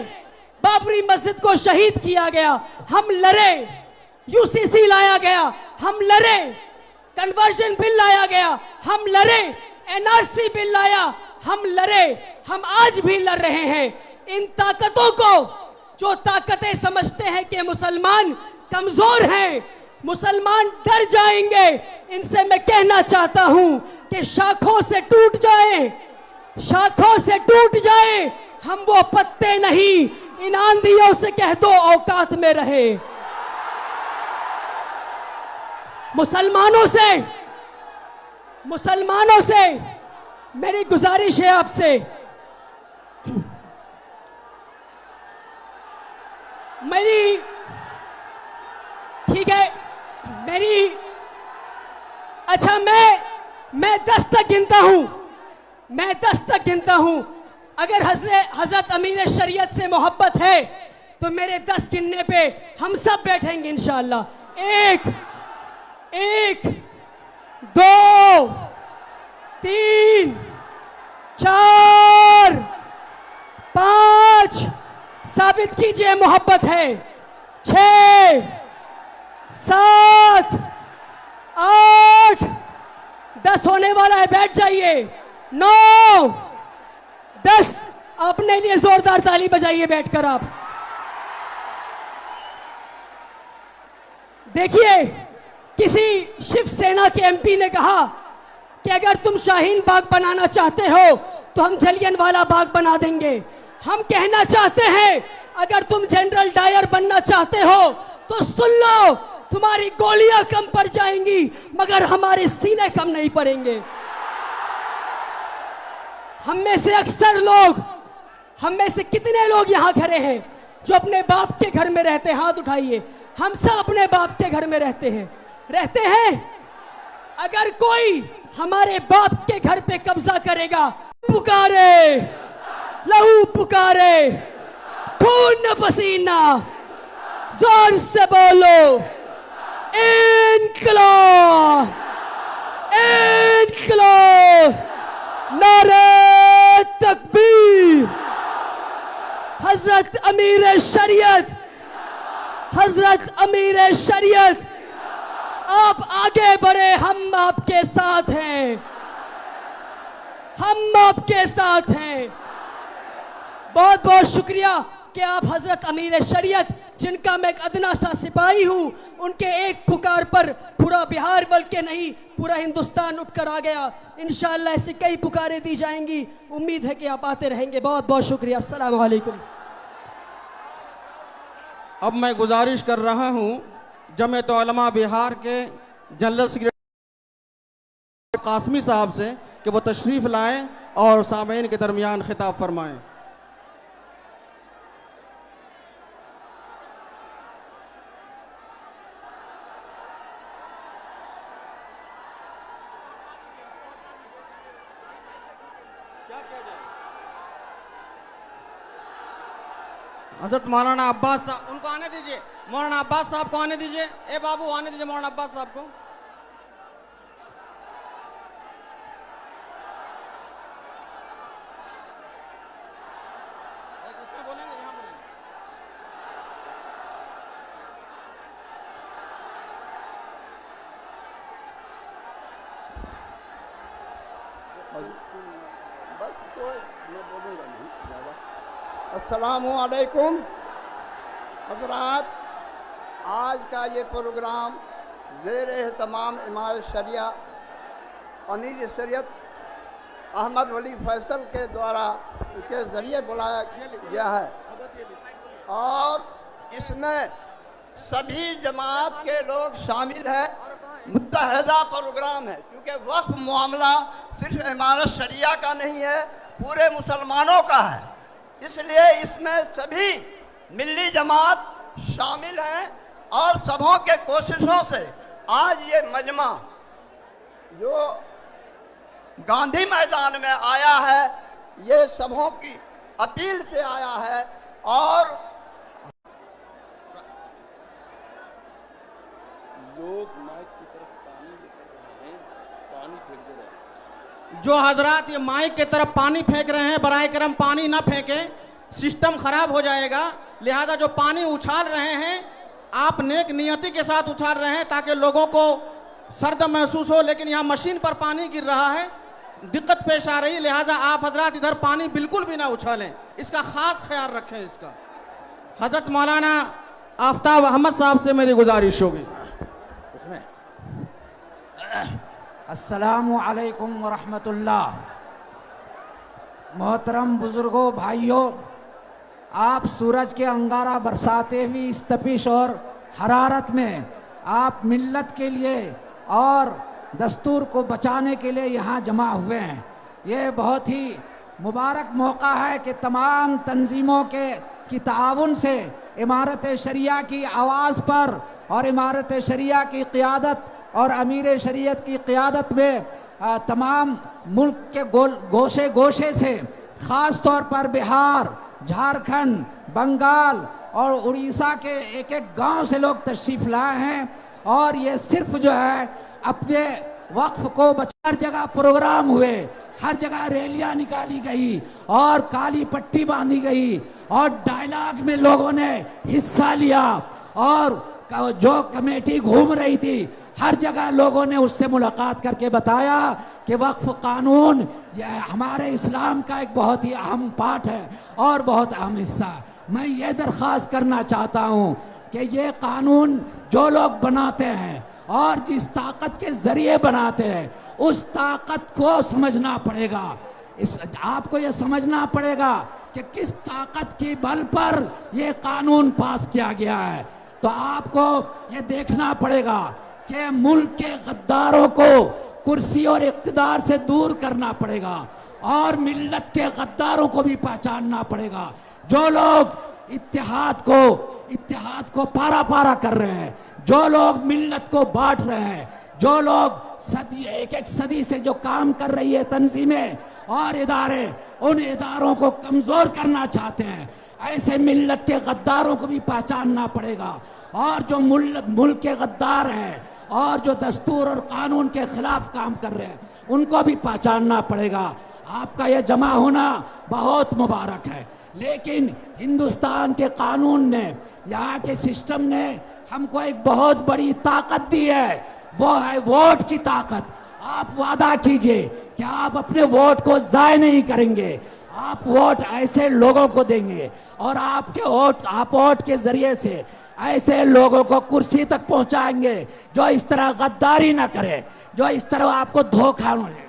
बाबरी मस्जिद को शहीद किया गया, हम लड़े। यूसीसी लाया गया, हम लड़े। कन्वर्जन बिल लाया गया, हम लड़े। एनआरसी बिल लाया, हम लड़े। हम आज भी लड़ रहे हैं। इन ताकतों को, जो ताकतें समझते हैं कि मुसलमान कमजोर हैं, मुसलमान डर जाएंगे, इनसे मैं कहना चाहता हूं कि शाखों से टूट जाए, शाखों से टूट जाए। हम वो पत्ते नहीं, इन आंधियों से कह दो औकात में रहे। मुसलमानों से मेरी गुजारिश है आपसे, मेरी, ठीक है, मेरी, अच्छा मैं 10 तक गिनता हूं, मैं 10 तक गिनता हूं। अगर हजरत अमीर शरीयत से मोहब्बत है तो मेरे 10 गिनने पे हम सब बैठेंगे इंशाअल्लाह। 1 2 3 4 5 साबित कीजिए मोहब्बत है। 6 7 8 10 होने वाला है, बैठ जाइए। 9 10 अपने लिए जोरदार ताली बजाइए बैठकर आप। देखिए, किसी शिवसेना के एमपी ने कहा कि अगर तुम शाहीन बाग बनाना चाहते हो तो हम जलियनवाला बाग बना देंगे। हम कहना चाहते हैं, अगर तुम जनरल डायर बनना चाहते हो तो सुन लो, तुम्हारी गोलियां कम पड़ जाएंगी मगर हमारे सीने कम नहीं पड़ेंगे। हम में से अक्सर लोग, हम में से कितने लोग यहां खड़े हैं जो अपने बाप के घर में रहते हैं? हाथ उठाइए। हम सब अपने बाप के घर में रहते हैं। अगर कोई हमारे बाप के घर पे कब्जा करेगा, पुकारे, लहू पुकारे, खून पसीना, जोर से बोलो, इनकलाब, इनकलाब, नारे तकबीर, हजरत अमीर शरीयत, हजरत अमीर शरीयत, आप आगे बढ़े, हम आपके साथ हैं, हम आपके साथ हैं। बहुत बहुत शुक्रिया कि आप हजरत अमीर शरीयत, जिनका मैं एक अदना सा सिपाही हूं, उनके एक पुकार पर पूरा बिहार बल्कि नहीं पूरा हिंदुस्तान उठकर आ गया। इंशाअल्लाह ऐसी कई पुकारें दी जाएंगी। उम्मीद है कि आप आते रहेंगे। बहुत बहुत शुक्रिया। अस्सलाम वालेकुम। अब मैं गुजारिश कर रहा हूं जमीयत उलमा बिहार के जनरल सेक्रेटरी कासमी साहब से कि वो तशरीफ लाएं और सामईन के दरमियान खिताब फरमाएं। हजरत मौलाना अब्बास साहब, उनको आने दीजिए। मौलाना अब्बास साहब को आने दीजिए। ए बाबू आने दीजिए मौलाना अब्बास साहब को। इसमें बोलेंगे, यहाँ बोलेंगे। बस अस्सलामु अलैकुम हज़रात, आज का ये प्रोग्राम ज़ेर एहतमाम इमारत शरिया अमीर शरीयत अहमद वली फैसल के द्वारा के ज़रिए बुलाया गया है और इसमें सभी जमात के लोग शामिल हैं। मुत्तहदा प्रोग्राम है क्योंकि वक्फ मामला सिर्फ इमारत शरिया का नहीं है, पूरे मुसलमानों का है, इसलिए इसमें सभी मिल्ली जमात शामिल हैं और सबों के कोशिशों से आज ये मजमा जो गांधी मैदान में आया है, ये सबों की अपील पे आया है और लोग माइक की तरफ पानी लेकर रहे हैं, पानी फेंक दे रहे हैं। जो हजरात ये माइक की तरफ पानी फेंक रहे हैं, बराए करम पानी ना फेंकें, सिस्टम खराब हो जाएगा। लिहाजा जो पानी उछाल रहे हैं आप नेक नियति के साथ उछाल रहे हैं ताकि लोगों को सर्द महसूस हो, लेकिन यहाँ मशीन पर पानी गिर रहा है, दिक्कत पेश आ रही है। लिहाजा आप हजरात इधर पानी बिल्कुल भी ना उछालें, इसका खास ख्याल रखें इसका। हजरत मौलाना आफ्ताब अहमद साहब से मेरी गुजारिश होगी। अस्सलामु अलैकुम वरहमतुल्लाह। मोहतरम बुजुर्गों, भाइयों, आप सूरज के अंगारा बरसाते हुए इस तपिश और हरारत में आप मिल्लत के लिए और दस्तूर को बचाने के लिए यहाँ जमा हुए हैं। ये बहुत ही मुबारक मौका है कि तमाम तंजीमों की ताउन से इमारत शरिया की आवाज़ पर और इमारत शरिया की क़ियादत और अमीर शरीयत की क़ियादत में तमाम मुल्क के गोशे गोशे से ख़ास तौर पर बिहार, झारखंड, बंगाल और उड़ीसा के एक एक गांव से लोग तशरीफ़ लाए हैं और ये सिर्फ जो है अपने वक्फ को हर जगह प्रोग्राम हुए, हर जगह रैलियां निकाली गई और काली पट्टी बांधी गई और डायलॉग में लोगों ने हिस्सा लिया और जो कमेटी घूम रही थी हर जगह लोगों ने उससे मुलाकात करके बताया कि वक्फ कानून हमारे इस्लाम का एक बहुत ही अहम पार्ट है और बहुत अहम हिस्सा। मैं ये दरख्वास्त करना चाहता हूँ कि ये कानून जो लोग बनाते हैं और जिस ताकत के ज़रिए बनाते हैं उस ताकत को समझना पड़ेगा। आपको ये समझना पड़ेगा कि किस ताकत के बल पर ये कानून पास किया गया है। तो आपको ये देखना पड़ेगा कि मुल्क के गद्दारों को कुर्सी और इक़्तिदार से दूर करना पड़ेगा और मिल्लत के गद्दारों को भी पहचानना पड़ेगा। जो लोग इत्तेहाद को पारा पारा कर रहे हैं, जो लोग मिल्लत को बांट रहे हैं, जो लोग एक एक सदी से जो काम कर रही है तंजीमें और इदारे, उन इदारों को कमज़ोर करना चाहते हैं, ऐसे मिल्लत के गद्दारों को भी पहचानना पड़ेगा। और जो मुल्क के गद्दार हैं और जो दस्तूर और कानून के खिलाफ काम कर रहे हैं उनको भी पहचानना पड़ेगा। आपका यह जमा होना बहुत मुबारक है, लेकिन हिंदुस्तान के कानून ने, यहाँ के सिस्टम ने हमको एक बहुत बड़ी ताकत दी है, वो है वोट की ताकत। आप वादा कीजिए कि आप अपने वोट को ज़ाय नहीं करेंगे, आप वोट ऐसे लोगों को देंगे और आप वोट के जरिए से ऐसे लोगों को कुर्सी तक पहुंचाएंगे जो इस तरह गद्दारी ना करे, जो इस तरह आपको धोखा न दे।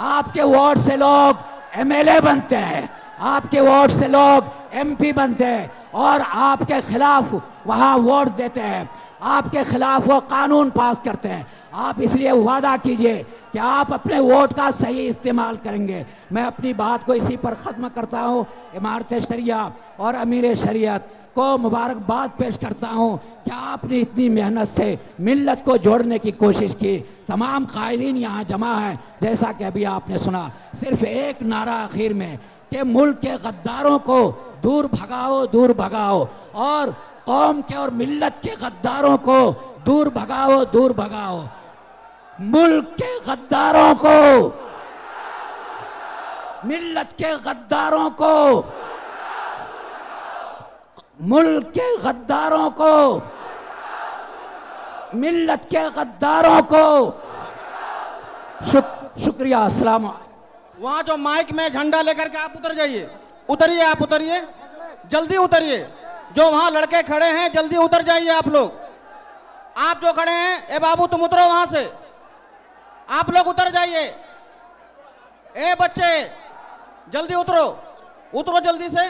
आपके वोट से लोग एमएलए बनते हैं, आपके वोट से लोग एमपी बनते हैं और आपके खिलाफ वहां वोट देते हैं, आपके खिलाफ वो कानून पास करते हैं। आप इसलिए वादा कीजिए कि आप अपने वोट का सही इस्तेमाल करेंगे। मैं अपनी बात को इसी पर ख़त्म करता हूँ। इमारत शरिया और अमीर शरीयत को मुबारकबाद पेश करता हूँ कि आपने इतनी मेहनत से मिल्लत को जोड़ने की कोशिश की। तमाम कायदीन यहाँ जमा हैं, जैसा कि अभी आपने सुना। सिर्फ एक नारा आखिर में कि मुल्क के गद्दारों को दूर भगाओ, दूर भगाओ, और कौम के और मिल्लत के गद्दारों को दूर भगाओ, दूर भगाओ। मुल्क के गद्दारों को, मिल्लत के गद्दारों को, मुल्क के गद्दारों को, मिल्लत के गद्दारों को शुक्रिया। अस्सलाम वालेकुम। वहां जो माइक में झंडा लेकर के आप उतर जाइए, उतरिए, आप उतरिए, जल्दी उतरिए। जो वहां लड़के खड़े हैं जल्दी उतर जाइए आप लोग। आप जो खड़े हैं, ए बाबू तुम उतरो वहां से, आप लोग उतर जाइए। ए बच्चे जल्दी उतरो, उतरो जल्दी से।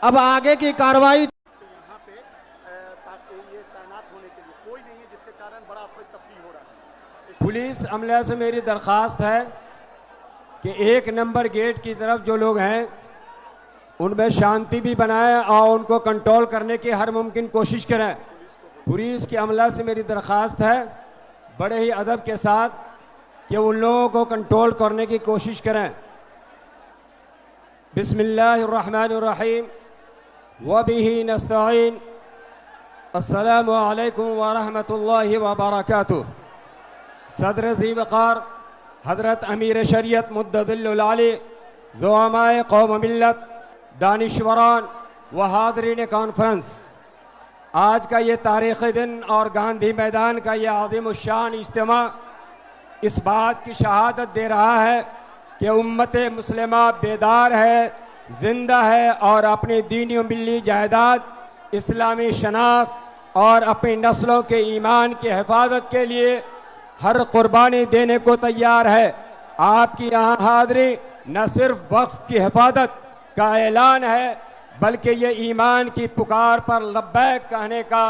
अब आगे की कार्रवाई यहाँ पे ताकि ये तैनात होने के लिए कोई नहीं है, जिसके कारण बड़ा अफरा तफरी हो रहा है। पुलिस अमले से मेरी दरख्वास्त है कि 1 नंबर गेट की तरफ जो लोग हैं उनमें शांति भी बनाएं और उनको कंट्रोल करने की हर मुमकिन कोशिश करें। पुलिस के अमला से मेरी दरख्वास्त है बड़े ही अदब के साथ कि उन लोगों को कंट्रोल करने की कोशिश करें। बिस्मिल्लाहिर्रहमानिर्रहीम वबिही नस्तईन। अस्सलामु अलैकुम व रहमतुल्लाहि व बरकातुहू। सदर ज़ी वक़ार हज़रत अमीर शरीयत मुद्ददिल्लुल आली, दुआमाए कौम मिल्लत, दानिश्वरान व हाज़रीन कॉन्फ्रेंस, आज का ये तारीख़ी दिन और गांधी मैदान का ये आज़िमुश्शान इज्तिमा इस बात की शहादत दे रहा है कि उम्मत मुस्लिमा बेदार है, जिंदा है और अपनी दीनी व मिल्ली जायदाद, इस्लामी शनाख्त और अपनी नस्लों के ईमान की हिफाजत के लिए हर कुर्बानी देने को तैयार है। आपकी यहाँ हाज़री न सिर्फ वक्फ की हिफाजत का ऐलान है बल्कि ये ईमान की पुकार पर लब्बैक कहने का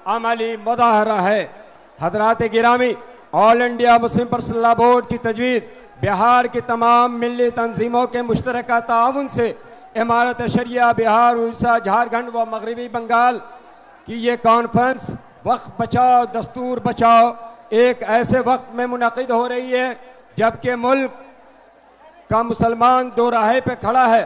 अमली मुज़ाहरा है। हज़रात गिरामी, all India Muslim personal law board की तजवीज़, बिहार की तमाम मिली तंजीमों के मुश्तरका ताउन से इमारत शरिया बिहार, उड़ीसा, झारखंड व मगरबी बंगाल की ये कॉन्फ्रेंस वक्फ बचाओ दस्तूर बचाओ एक ऐसे वक्त में मुनक़िद हो रही है जबकि मुल्क का मुसलमान दो राहे पे खड़ा है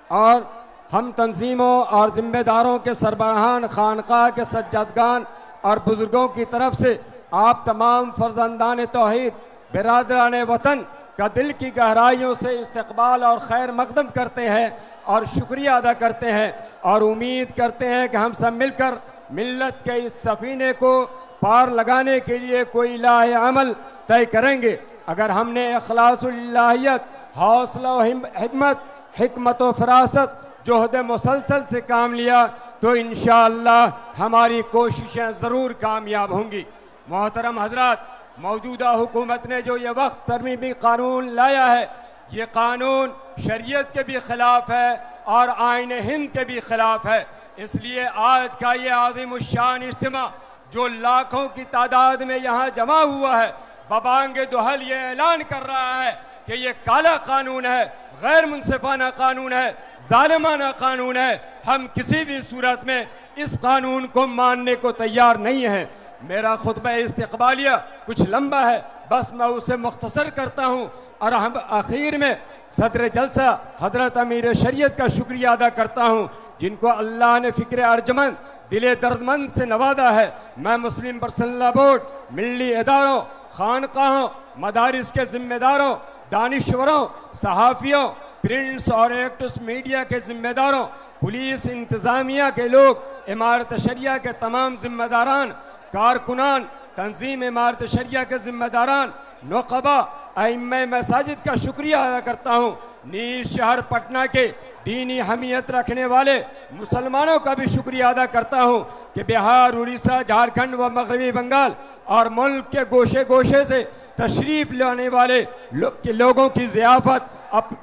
और हम तंजीमों और ज़िम्मेदारों के सरबराहान, खानक़ाह के सज्जादगान और बुज़ुर्गों की तरफ से आप तमाम फ़र्ज़ंदान तौहीद, बिरादरान वतन का दिल की गहराइयों से इस्तक़बाल और खैर मक़दम करते हैं और शुक्रिया अदा करते हैं और उम्मीद करते हैं कि हम सब मिलकर मिल्लत के इस सफ़ीने को पार लगाने के लिए कोई लाहे अमल तय करेंगे। अगर हमने इख़लासुल्लाहियत, हौसला व हिम्मत, हिकमत व फरासत, जोहद मुसलसल से काम लिया तो इंशाअल्लाह हमारी कोशिशें ज़रूर कामयाब होंगी। मोहतरम हज़रात, मौजूदा हुकूमत ने जो ये वक्त तरमीमी कानून लाया है, ये कानून शरीयत के भी ख़िलाफ़ है और आइन हिंद के भी ख़िलाफ़ है। इसलिए आज का ये आज़िमुश्शान इज्तिमा जो लाखों की तादाद में यहाँ जमा हुआ है, बबांगे दुहल ये ऐलान कर रहा है कि ये काला कानून है, गैर मुनसिफाना कानून है, जालिमाना कानून है। हम किसी भी सूरत में इस कानून को मानने को तैयार नहीं हैं। मेरा खुतबा इस्तक़बालिया कुछ लंबा है, बस मैं उसे मुख्तसर करता हूँ और हम आखिर में सदर जलसा हज़रत अमीर शरीयत का शुक्रिया अदा करता हूँ जिनको अल्लाह ने फ़िक्र अर्जमंद, दिले दर्दमंद से नवाजा है। मैं मुस्लिम पर्सनल लॉ बोर्ड, मिली इदारों, खानकाहों, मदारिस के ज़िम्मेदारों, दानिश्वरों, सहाफ़ियों, प्रिंट्स और इलेक्ट्रॉनिक्स मीडिया के ज़िम्मेदारों, पुलिस इंतज़ामिया के लोग, इमारत शरिया के तमाम ज़िम्मेदारान, कारकुनान, तंजीम इमारत शरिया के ज़िम्मेदारान, नुक़बा, अइम्मे मसाजिद का शुक्रिया अदा करता हूँ। नीज शहर पटना के दीनी हमीयत रखने वाले मुसलमानों का भी शुक्रिया अदा करता हूँ कि बिहार, उड़ीसा, झारखंड व मगरबी बंगाल और मुल्क के गोशे गोशे से तशरीफ़ लाने वाले लोगों की ज़ियाफ़त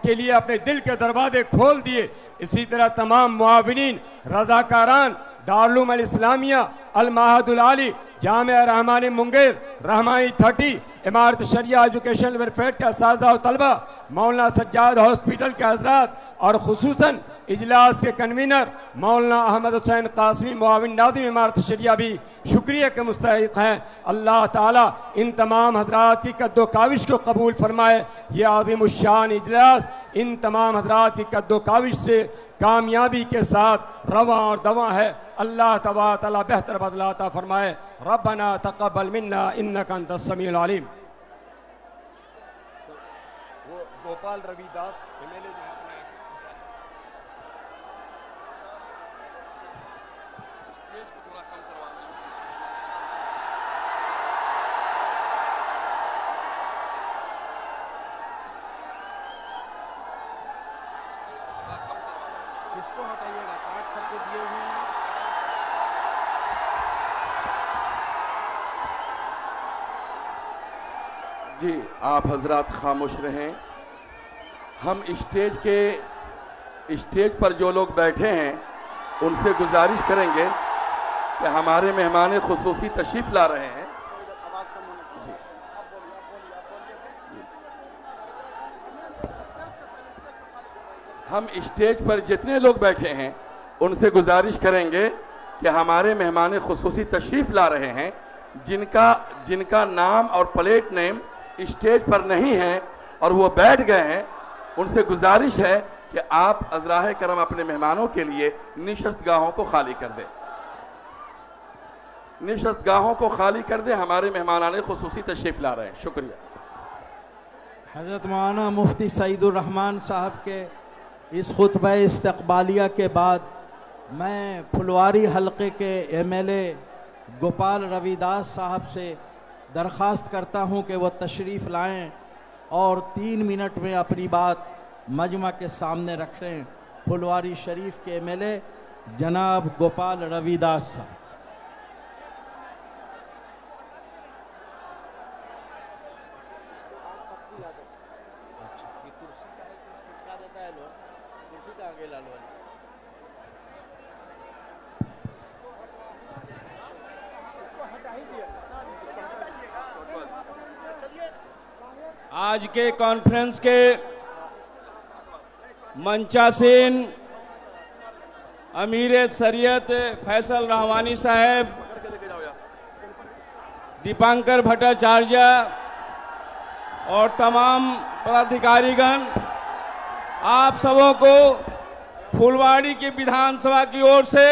के लिए अपने दिल के दरवाजे खोल दिए। इसी तरह तमाम मुआविनीन, रज़ाकारान, दारुल उलूम अल इस्लामिया, अल माहदुल आली, जामिया रहमानी मुंगेर, रहमानी 30, इमारत शरिया एजुकेशन वेलफेयर का सादा और तलबा, मौलाना सज्जाद हॉस्पिटल के हजरात और खुसूसन इजलास के कन्वीनर मौलाना अहमद हुसैन कासमी, मुआविन नाज़िम इमारत शरिया भी शुक्रिया के मुस्तहिक़ हैं। अल्लाह ताला इन तमाम हजरात की कद्दो काविश को कबूल फरमाए। ये आज़िमुश्शान इजलास इन तमाम हजरात की कद्दो काविश से कामयाबी के साथ रवा और दवा है। अल्लाह तबारक तआला बेहतर बदला अता फरमाए। रब्बना तक़ब्बल मिन्ना इन्नका अंतस समीउल अलीम। वो गोपाल रविदास एमएलए जो किसको हटाइएगा? कार्ड सबको दिए हुए हैं। जी आप हजरात खामोश रहें। हम स्टेज पर जो लोग बैठे हैं उनसे गुजारिश करेंगे कि हमारे मेहमान खुसूसी तशरीफ ला रहे हैं। जी हम स्टेज पर जितने लोग बैठे हैं उनसे गुजारिश करेंगे कि हमारे मेहमान खुसूसी तशरीफ ला रहे हैं, जिनका नाम और प्लेट नेम स्टेज पर नहीं है और वो बैठ गए हैं, उनसे गुजारिश है कि आप अज़राए करम अपने मेहमानों के लिए निशस्तगाहों को खाली कर दें। निशस्तगाहों को खाली कर दें, हमारे मेहमान खुसूसी तशरीफ ला रहे हैं। शुक्रिया। हज़रत मौलाना मुफ्ती सईदुर रहमान साहब के इस खुतबा इस्तक़बालिया के बाद मैं फुलवारी हलक़े के एमएलए गोपाल रविदास साहब से दरख्वास्त करता हूं कि वो तशरीफ़ लाएं और 3 मिनट में अपनी बात मजमा के सामने रखें। फुलवारी शरीफ के एमएलए जनाब गोपाल रविदास साहब। आज के कॉन्फ्रेंस के मंचासीन अमीर शरीयत फैसल रहमानी साहब, दीपांकर भट्टाचार्य और तमाम पदाधिकारीगण, आप सबों को फुलवाड़ी की विधानसभा की ओर से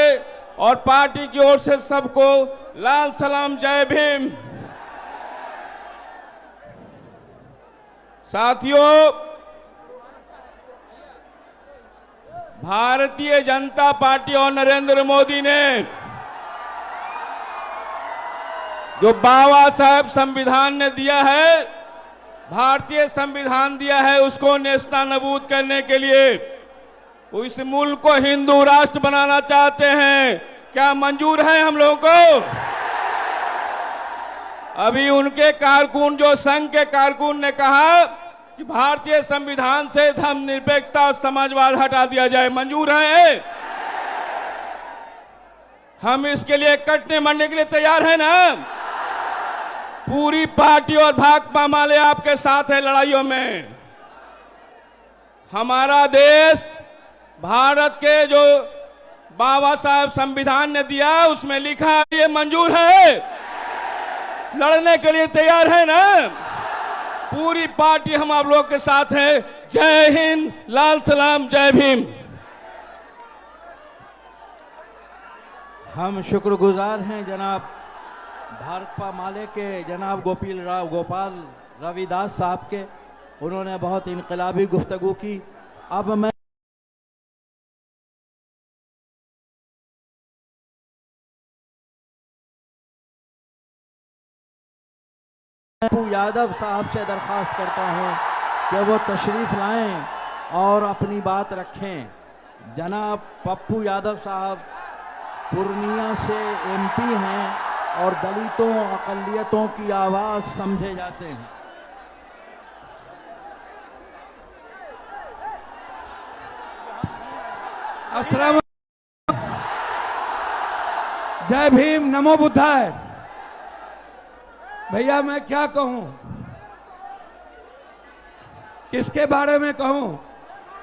और पार्टी की ओर से सबको लाल सलाम, जय भीम। साथियों, भारतीय जनता पार्टी और नरेंद्र मोदी ने जो बाबा साहब संविधान ने दिया है, भारतीय संविधान दिया है, उसको नेस्तनाबूद करने के लिए वो इस मुल्क को हिंदू राष्ट्र बनाना चाहते हैं। क्या मंजूर है हम लोगों को? अभी उनके कारकुन, जो संघ के कारकुन ने कहा कि भारतीय संविधान से धर्मनिरपेक्षता और समाजवाद हटा दिया जाए, मंजूर है? हम इसके लिए कटने मरने के लिए तैयार हैं ना? पूरी पार्टी और भाकपा माले आपके साथ है लड़ाइयों में। हमारा देश, भारत के जो बाबा साहब संविधान ने दिया, उसमें लिखा ये मंजूर है, लड़ने के लिए तैयार है ना? पूरी पार्टी हम आप लोग के साथ है। जय हिंद, लाल सलाम, जय भीम। हम शुक्रगुजार हैं जनाब भाकपा माले के जनाब गोपाल रविदास साहब के। उन्होंने बहुत इनकलाबी गुफ्तगू की। अब मैं पप्पू यादव साहब से दरख्वास्त करता हूं कि वो तशरीफ़ लाएं और अपनी बात रखें। जनाब पप्पू यादव साहब पूर्णिया से एमपी हैं और दलितों, अक़लियतों की आवाज़ समझे जाते हैं। अस्सलाम, जय भीम, नमो बुद्धाय। भैया मैं क्या कहूं, किसके बारे में कहूं?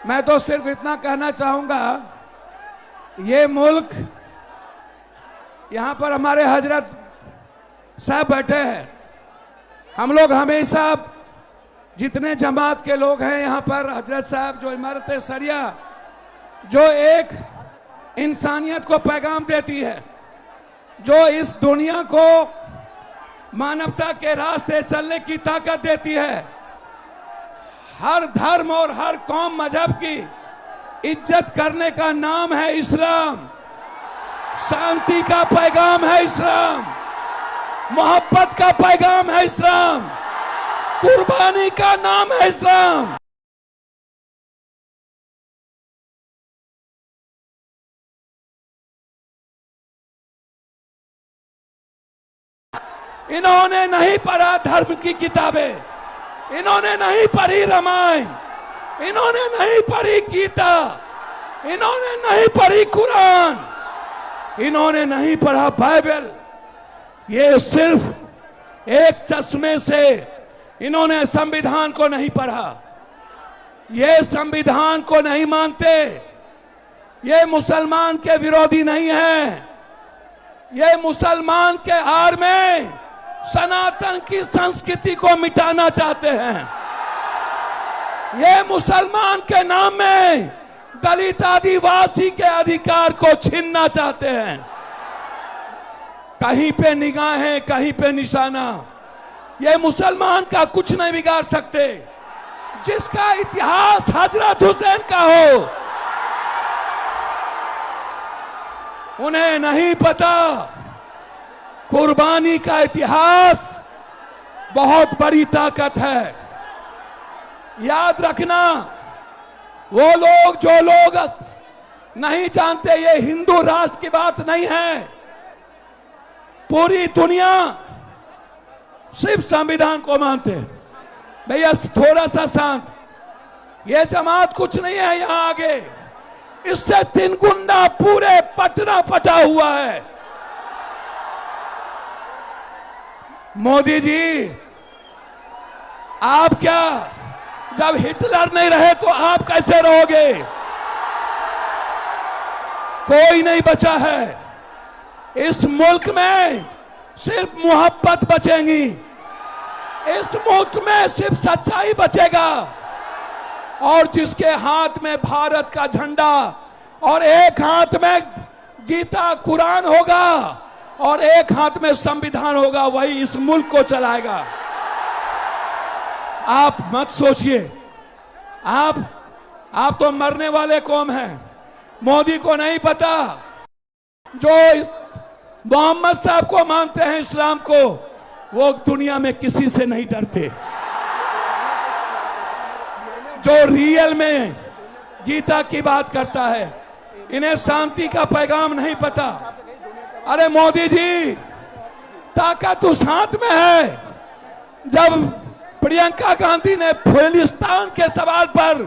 मैं तो सिर्फ इतना कहना चाहूंगा, ये मुल्क, यहां पर हमारे हजरत साहब बैठे हैं। हम लोग हमेशा, जितने जमात के लोग हैं यहाँ पर, हजरत साहब जो इमारत सरिया जो एक इंसानियत को पैगाम देती है, जो इस दुनिया को मानवता के रास्ते चलने की ताकत देती है, हर धर्म और हर कौम मजहब की इज्जत करने का नाम है इस्लाम। शांति का पैगाम है इस्लाम, मोहब्बत का पैगाम है इस्लाम, कुर्बानी का नाम है इस्लाम। इन्होंने नहीं पढ़ा धर्म की किताबें, इन्होंने नहीं पढ़ी रामायण, इन्होंने नहीं पढ़ी गीता, इन्होंने नहीं पढ़ी कुरान, इन्होंने नहीं पढ़ा बाइबल। ये सिर्फ एक चश्मे से इन्होंने संविधान को नहीं पढ़ा, ये संविधान को नहीं मानते, ये मुसलमान के विरोधी नहीं है, ये मुसलमान के आड़ में सनातन की संस्कृति को मिटाना चाहते हैं। ये मुसलमान के नाम में दलित आदिवासी के अधिकार को छीनना चाहते हैं। कहीं पे निगाहें, कहीं पे निशाना, ये मुसलमान का कुछ नहीं बिगाड़ सकते। जिसका इतिहास हजरत हुसैन का हो, उन्हें नहीं पता कुर्बानी का इतिहास बहुत बड़ी ताकत है। याद रखना, वो लोग जो लोग नहीं जानते, ये हिंदू राष्ट्र की बात नहीं है। पूरी दुनिया सिर्फ संविधान को मानते हैं। भैया थोड़ा सा शांत, ये जमात कुछ नहीं है यहां आगे, इससे 3 गुना पूरे पटना पटा हुआ है। मोदी जी, आप क्या, जब हिटलर नहीं रहे तो आप कैसे रहोगे? कोई नहीं बचा है इस मुल्क में, सिर्फ मोहब्बत बचेगी। इस मुल्क में सिर्फ सच्चाई बचेगा, और जिसके हाथ में भारत का झंडा और एक हाथ में गीता कुरान होगा और एक हाथ में संविधान होगा, वही इस मुल्क को चलाएगा। आप मत सोचिए, आप तो मरने वाले कौम हैं। मोदी को नहीं पता, जो मोहम्मद साहब को मानते हैं, इस्लाम को, वो दुनिया में किसी से नहीं डरते। जो रियल में गीता की बात करता है, इन्हें शांति का पैगाम नहीं पता। अरे मोदी जी, ताकत उस हाथ में है। जब प्रियंका गांधी ने फिलिस्तीन के सवाल पर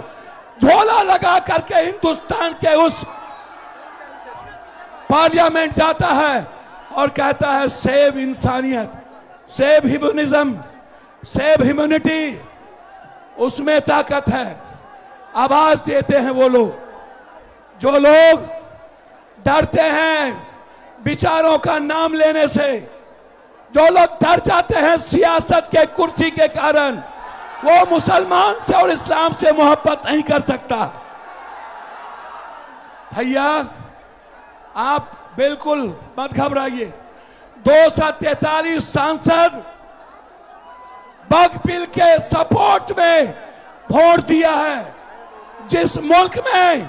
झोला लगा करके हिंदुस्तान के उस पार्लियामेंट जाता है और कहता है सेव इंसानियत, सेव ह्यूमनिज्म, सेव ह्यूमैनिटी, उसमें ताकत है। आवाज देते हैं वो लोग, जो लोग डरते हैं विचारों का नाम लेने से, जो लोग डर जाते हैं सियासत के कुर्सी के कारण, वो मुसलमान से और इस्लाम से मोहब्बत नहीं कर सकता। भैया आप बिल्कुल मत घबराइए। 243 सांसद बग बिल के सपोर्ट में वोट दिया है। जिस मुल्क में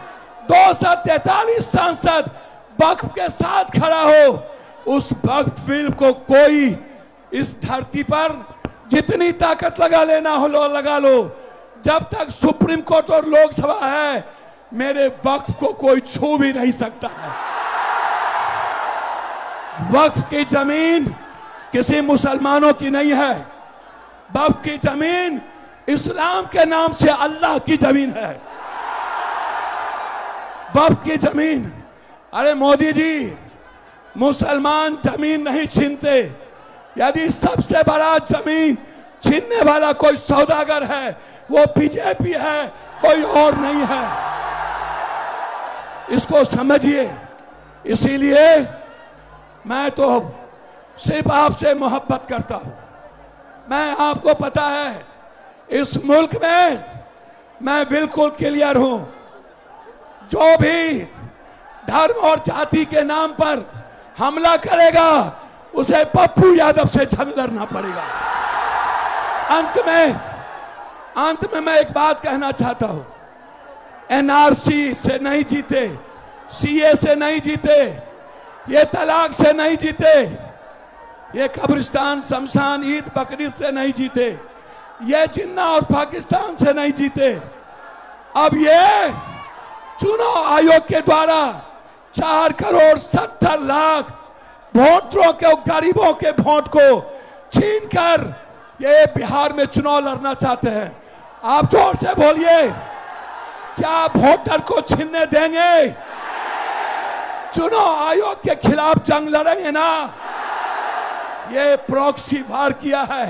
243 सांसद वक्फ के साथ खड़ा हो, उस वक्फ बिल को कोई इस धरती पर जितनी ताकत लगा लेना हो लो लगा लो, जब तक सुप्रीम कोर्ट और लोकसभा है, मेरे वक्फ को कोई छू भी नहीं सकता है। वक्फ की जमीन किसी मुसलमानों की नहीं है, वक्फ की जमीन इस्लाम के नाम से अल्लाह की जमीन है। वक्फ की जमीन, अरे मोदी जी, मुसलमान जमीन नहीं छीनते। यदि सबसे बड़ा जमीन छीनने वाला कोई सौदागर है, वो बीजेपी है, कोई और नहीं है। इसको समझिए। इसीलिए मैं तो सिर्फ आपसे मोहब्बत करता हूं। मैं, आपको पता है, इस मुल्क में मैं बिल्कुल क्लियर हूं। जो भी धर्म और जाति के नाम पर हमला करेगा, उसे पप्पू यादव से जंग लड़ना पड़ेगा। अंत में मैं एक बात कहना चाहता हूं। एनआरसी से नहीं जीते, सीए से नहीं जीते, ये तलाक से नहीं जीते, ये कब्रिस्तान, शमशान, ईद बकरीद से नहीं जीते, ये जिन्ना और पाकिस्तान से नहीं जीते। अब ये चुनाव आयोग के द्वारा 4 करोड़ 70 लाख वोटरों के, गरीबों के वोट को छीन कर ये बिहार में चुनाव लड़ना चाहते हैं। आप जोर से बोलिए, क्या वोटर को छीनने देंगे? चुनाव आयोग के खिलाफ जंग लड़ेंगे ना? ये प्रॉक्सी वार किया है,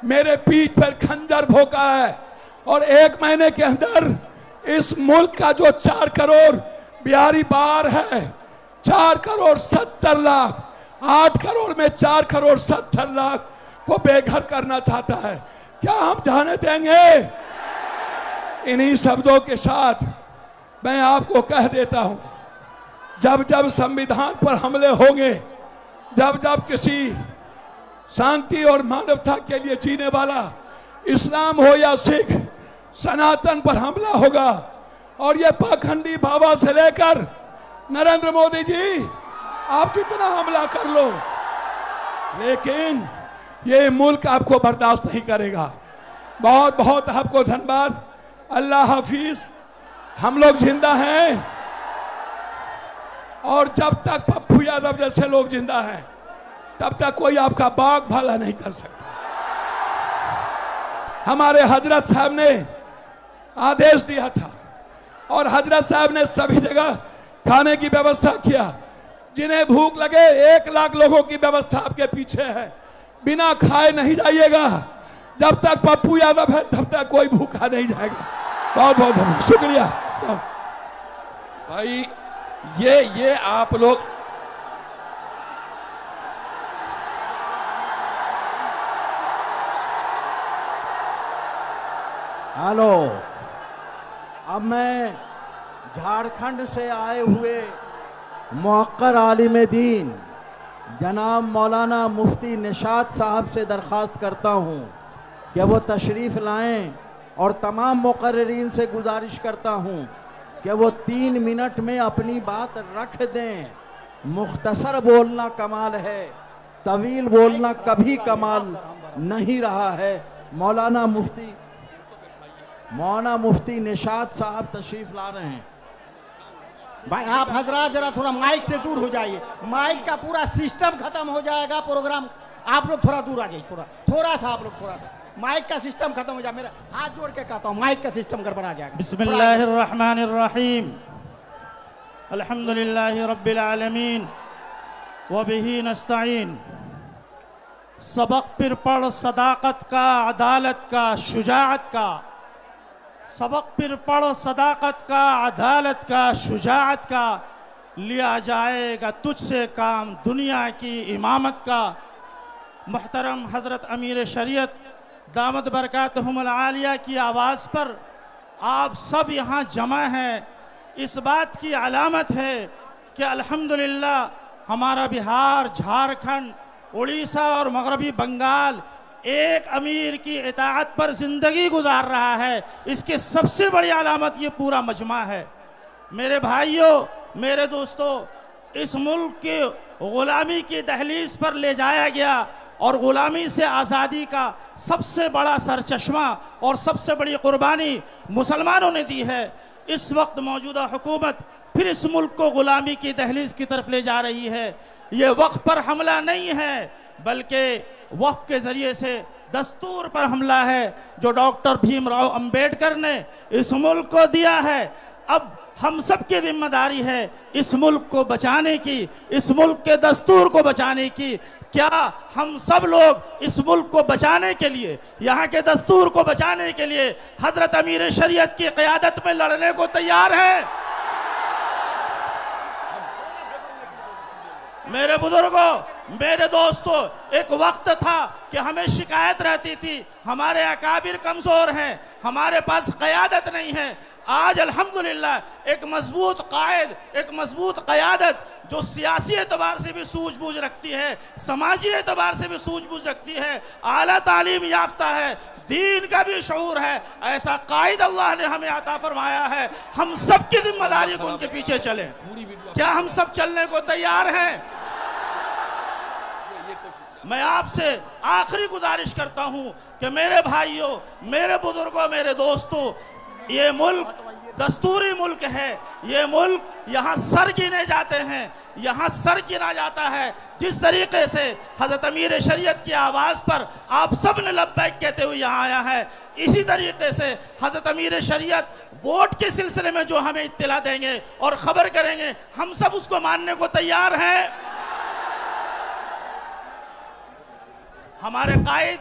मेरे पीठ पर खंजर भोंका है, और 1 महीने के अंदर इस मुल्क का जो 4 करोड़ बिहारी बाहर है, 4 करोड़ 70 लाख, 8 करोड़ में 4 करोड़ 70 लाख को बेघर करना चाहता है। क्या हम जाने देंगे? इन्हीं शब्दों के साथ मैं आपको कह देता हूं, जब जब संविधान पर हमले होंगे, जब जब किसी शांति और मानवता के लिए जीने वाला इस्लाम हो या सिख सनातन पर हमला होगा, और ये पाखंडी बाबा से लेकर नरेंद्र मोदी जी आप जितना हमला कर लो, लेकिन ये मुल्क आपको बर्दाश्त नहीं करेगा। बहुत बहुत आपको धन्यवाद। अल्लाह हाफिज। हम लोग जिंदा हैं, और जब तक पप्पू यादव जैसे लोग जिंदा हैं तब तक कोई आपका बाग भला नहीं कर सकता। हमारे हजरत साहब ने आदेश दिया था, और हजरत साहब ने सभी जगह खाने की व्यवस्था किया। जिन्हें भूख लगे 1 लाख लोगों की व्यवस्था आपके पीछे है, बिना खाए नहीं जाइएगा। जब तक पप्पू यादव है तब तक कोई भूखा नहीं जाएगा। बहुत बहुत धन्यवाद, शुक्रिया। भाई ये आप लोग हेलो, अब मैं झारखंड से आए हुए मुअक्कर आलिम दीन जनाब मौलाना मुफ्ती निशात साहब से दरख्वास्त करता हूँ कि वो तशरीफ़ लाएं, और तमाम मुकर्रिरीन से गुजारिश करता हूँ कि वो 3 मिनट में अपनी बात रख दें। मुख्तसर बोलना कमाल है, तवील बोलना कभी कमाल नहीं रहा है। मौलाना मुफ्ती निशात साहब तशरीफ़ ला रहे हैं। भाई आप हजरात जरा थोड़ा माइक से दूर हो जाइए, माइक का पूरा सिस्टम खत्म हो जाएगा प्रोग्राम। आप लोग थोड़ा दूर आ जाइए, थोड़ा सा आप लोग थोड़ा सा, माइक का सिस्टम खत्म हो जाए। मेरा हाथ जोड़ के कहता हूँ, माइक का सिस्टम गड़बड़ा जाएगा। बिस्मिल्लाहिर्रहमानिर्रहीम, अल्हम्दुलिल्लाहि रब्बिल आलमीन, व बिही नस्तईन। सबक फिर पढ़ सदाकत का, अदालत का, शुजाअत का। सबक फिर पढ़ सदाकत का, अदालत का, शुजाअत का। लिया जाएगा तुझसे काम दुनिया की इमामत का। मुहतरम हज़रत अमीर शरीयत दामद बरकातहुमुल आलिया की आवाज़ पर आप सब यहाँ जमा हैं, इस बात की अलामत है कि अल्हम्दुलिल्लाह हमारा बिहार, झारखंड, उड़ीसा और मगरबी बंगाल एक अमीर की इताअत पर ज़िंदगी गुजार रहा है। इसकी सबसे बड़ी अलामत ये पूरा मजमा है। मेरे भाइयों, मेरे दोस्तों, इस मुल्क के ग़ुलामी की दहलीज पर ले जाया गया, और ग़ुलामी से आज़ादी का सबसे बड़ा सरचश्मा और सबसे बड़ी कुर्बानी मुसलमानों ने दी है। इस वक्त मौजूदा हुकूमत फिर इस मुल्क को ग़ुलामी की दहलीज की तरफ ले जा रही है। ये वक्फ पर हमला नहीं है, बल्कि वक्फ के ज़रिए से दस्तूर पर हमला है, जो डॉक्टर भीमराव अंबेडकर ने इस मुल्क को दिया है। अब हम सब की जिम्मेदारी है इस मुल्क को बचाने की, इस मुल्क के दस्तूर को बचाने की। क्या हम सब लोग इस मुल्क को बचाने के लिए, यहाँ के दस्तूर को बचाने के लिए हजरत अमीर शरीयत की क़यादत में लड़ने को तैयार हैं? मेरे बुजुर्गों, मेरे दोस्तों, एक वक्त था कि हमें शिकायत रहती थी हमारे अकाबिर कमज़ोर हैं, हमारे पास क़यादत नहीं है। आज अल्हम्दुलिल्लाह एक मजबूत कायद, एक मजबूत क़यादत जो सियासी एतबार से भी सूझबूझ रखती है, समाजी एतबार से भी सूझबूझ रखती है, आला तालीम याफ्ता है, दीन का भी शऊर है, ऐसा कायद अल्लाह ने हमें अता फरमाया है। हम सब की जिम्मेदारी को उनके पीछे चले। क्या हम सब चलने को तैयार हैं? मैं आपसे आखिरी गुजारिश करता हूं कि मेरे भाइयों, मेरे बुजुर्गों, मेरे दोस्तों, ये मुल्क दस्तूरी मुल्क है। ये मुल्क, यहाँ सर गिने जाते हैं, यहाँ सर गिना जाता है। जिस तरीके से हज़रत अमीर शरीयत की आवाज़ पर आप सब ने लब्बैक कहते हुए यहाँ आया है, इसी तरीके से हज़रत अमीर शरीयत वोट के सिलसिले में जो हमें इत्तला देंगे और ख़बर करेंगे, हम सब उसको मानने को तैयार हैं। हमारे कायद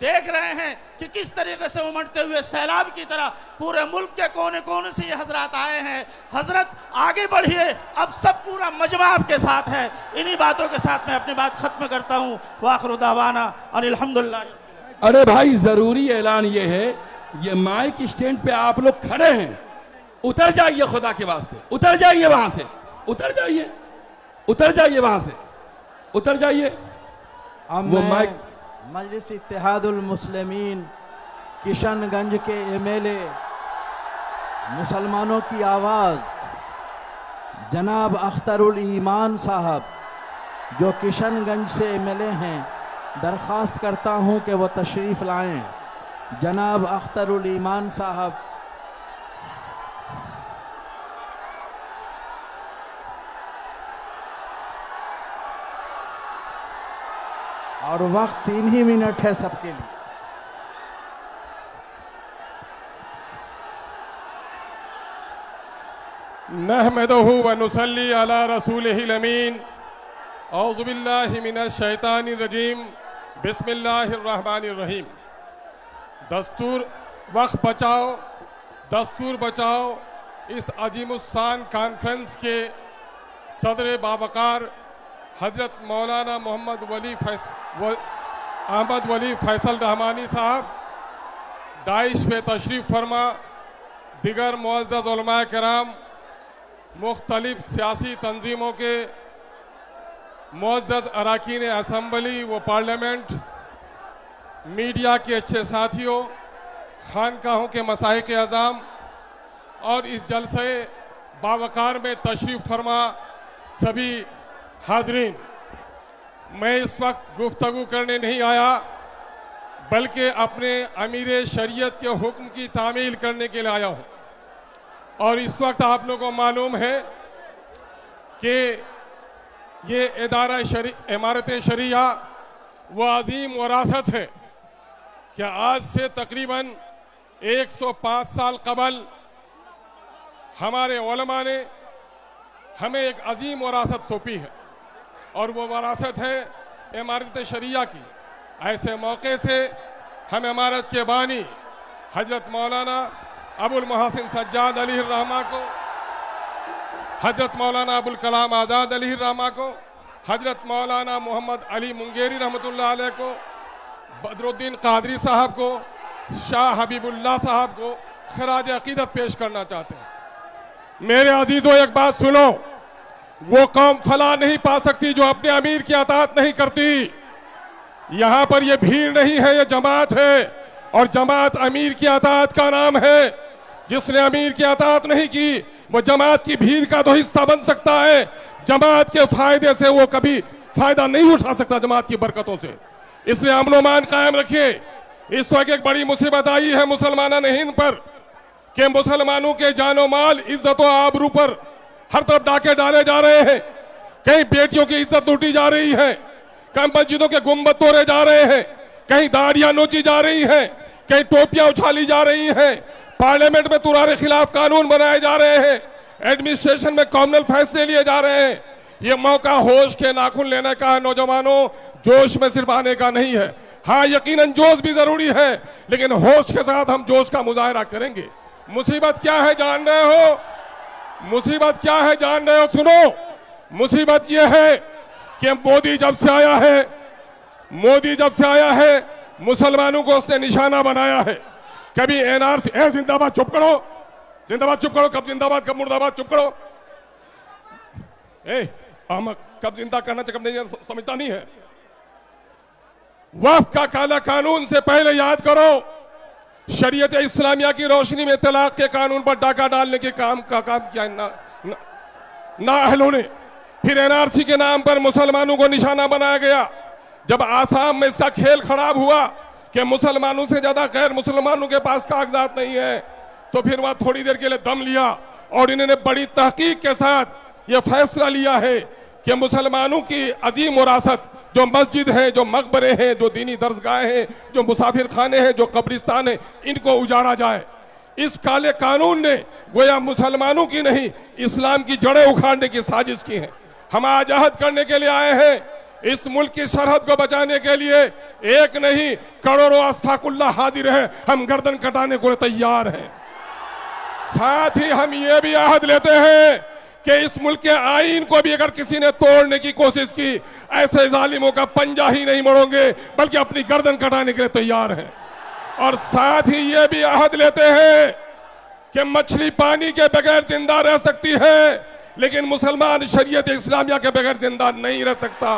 देख रहे हैं कि किस तरीके से उमड़ते हुए सैलाब की तरह पूरे मुल्क के कोने कोने से ये हजरत आए हैं। हजरत आगे बढ़िए, अब सब पूरा मजमा आपके साथ है। इन्हीं बातों के साथ मैं अपनी बात खत्म करता हूँ। वाखिर दावाना अल्हम्दुलिल्लाह। अरे भाई, जरूरी ऐलान ये है, ये माइक स्टैंड पे आप लोग खड़े हैं, उतर जाइए खुदा के वास्ते, उतर जाइए वहां से, उतर जाइए, उतर जाइए वहां से, उतर जाइए। वो माइक मजलिस इत्तेहादुल मुस्लिमीन किशनगंज के एमएलए मुसलमानों की आवाज़ जनाब अख्तरुल ईमान साहब, जो किशनगंज से एमएलए हैं, दरख्वास्त करता हूं कि वो तशरीफ़ लाएं। जनाब अख्तरुल ईमान साहब। और वक्त 3 ही मिनट है सबके लिए। नहमदहु व नुसल्ली अला रसूलिहिल अमीन। औज़ु बिल्लाहि मिनश शैतानिर रजीम। बिस्मिल्लाहिर रहमानिर रहीम। दस्तूर वक्त बचाओ, दस्तूर बचाओ इस अजीमुस्सान कॉन्फ्रेंस के सदर बावकार हजरत मौलाना मोहम्मद अहमद वली फैसल रहमानी साहब दाइश पे तशरीफ़ फरमा, दिगर मुअज़्ज़ज़ उलमाए किराम, मुख्तलिफ सियासी तंजीमों के मुअज़्ज़ज़ अरकान असम्बली व पार्लियामेंट, मीडिया के अच्छे साथियों, खानकाहों के मसाइक अज़ाम और इस जलसे बावकार में तशरीफ़ फरमा सभी हाजरीन, मैं इस वक्त गुफ्तगू करने नहीं आया, बल्कि अपने अमीर शरीयत के हुक्म की तामील करने के लिए आया हूँ। और इस वक्त आप लोगों को मालूम है कि ये इदारा इमारत शरिया वो अजीम वरासत है कि आज से तकरीबन 105 साल कबल हमारे उलमा ने हमें एक अजीम वरासत सौंपी है, और वो वरासत है इमारत शरिया की। ऐसे मौके से हम इमारत के बानी हजरत मौलाना अबुल मोहसिन सज्जाद अलैहिर्रहमा को, हजरत मौलाना अबुल कलाम आज़ाद अलैहिर्रहमा को, हजरत मौलाना मोहम्मद अली मुंगेरी रहमतुल्लाह अलैह को, बदरुद्दीन कादरी साहब को, शाह हबीबुल्लाह साहब को खराज अकीदत पेश करना चाहते हैं। मेरे अजीजों, एक बात सुनो, वो कौम फला नहीं पा सकती जो अपने अमीर की अताअत नहीं करती। यहां पर ये भीड़ नहीं है, ये जमात है, और जमात अमीर की अताअत का नाम है। जिसने अमीर की अताअत नहीं की वो जमात की भीड़ का तो हिस्सा बन सकता है, जमात के फायदे से वो कभी फायदा नहीं उठा सकता, जमात की बरकतों से। इसलिए अमन व अमान कायम रखिए। इस वक्त एक बड़ी मुसीबत आई है मुसलमान हिंद पर कि मुसलमानों के जानो माल, इज्जत व आबरू पर हर तरफ डाके डाले जा रहे हैं। कहीं बेटियों की इज्जत लूटी जा रही है, कहीं मस्जिदों के गुंबद तोड़े जा रहे हैं, कहीं दाढ़ियां नोची जा रही हैं, कहीं टोपियां उछाली जा रही हैं, पार्लियामेंट में तुम्हारे खिलाफ कानून बनाए जा रहे हैं, एडमिनिस्ट्रेशन में कॉमनल फैसले लिए जा रहे हैं। ये मौका होश के नाखून लेने का है नौजवानों, जोश में सिर्फ आने का नहीं है। हाँ, यकीनन जोश भी जरूरी है, लेकिन होश के साथ हम जोश का मुजाहरा करेंगे। मुसीबत क्या है जान रहे हो? मुसीबत क्या है जान रहे हो? सुनो, मुसीबत यह है कि मोदी जब से आया है मुसलमानों को उसने निशाना बनाया है। कभी एनआरसी, जिंदाबाद, चुप करो, जिंदाबाद चुप करो, कब जिंदाबाद कब मुर्दाबाद, चुप करो। अहमद, कब जिंदा करना चाहिए कब नहीं समझता नहीं है। वक्फ का काला कानून से पहले याद करो, शरीयत इस्लामिया की रोशनी में तलाक के कानून पर डाका डालने के काम किया नाअहलों ने। फिर एनआरसी के नाम पर मुसलमानों को निशाना बनाया गया। जब आसाम में इसका खेल खराब हुआ कि मुसलमानों से ज्यादा गैर मुसलमानों के पास कागजात नहीं है, तो फिर वहां थोड़ी देर के लिए दम लिया और इन्होंने बड़ी तहकीक के साथ ये फैसला लिया है कि मुसलमानों की अजीम विरासत, जो मस्जिद है, जो मकबरे हैं, जो दीनी दरसगाह हैं, जो मुसाफिर खाने हैं, जो कब्रिस्तान है, इनको उजाड़ा जाए। इस काले कानून ने गोया मुसलमानों की नहीं, इस्लाम की जड़ें उखाड़ने की साजिश की है। हम आज अहद करने के लिए आए हैं, इस मुल्क की सरहद को बचाने के लिए एक नहीं करोड़ों अस्ताकुल्लाह हाजिर है, हम गर्दन कटाने को तैयार हैं। साथ ही हम ये भी अहद लेते हैं कि इस मुल्क के आईन को भी अगर किसी ने तोड़ने की कोशिश की, ऐसे जालिमों का पंजा ही नहीं मोड़ोगे बल्कि अपनी गर्दन कटाने के लिए तैयार हैं। और साथ ही ये भी अहद लेते हैं कि मछली पानी के बगैर जिंदा रह सकती है, लेकिन मुसलमान शरीयत इस्लामिया के बगैर जिंदा नहीं रह सकता।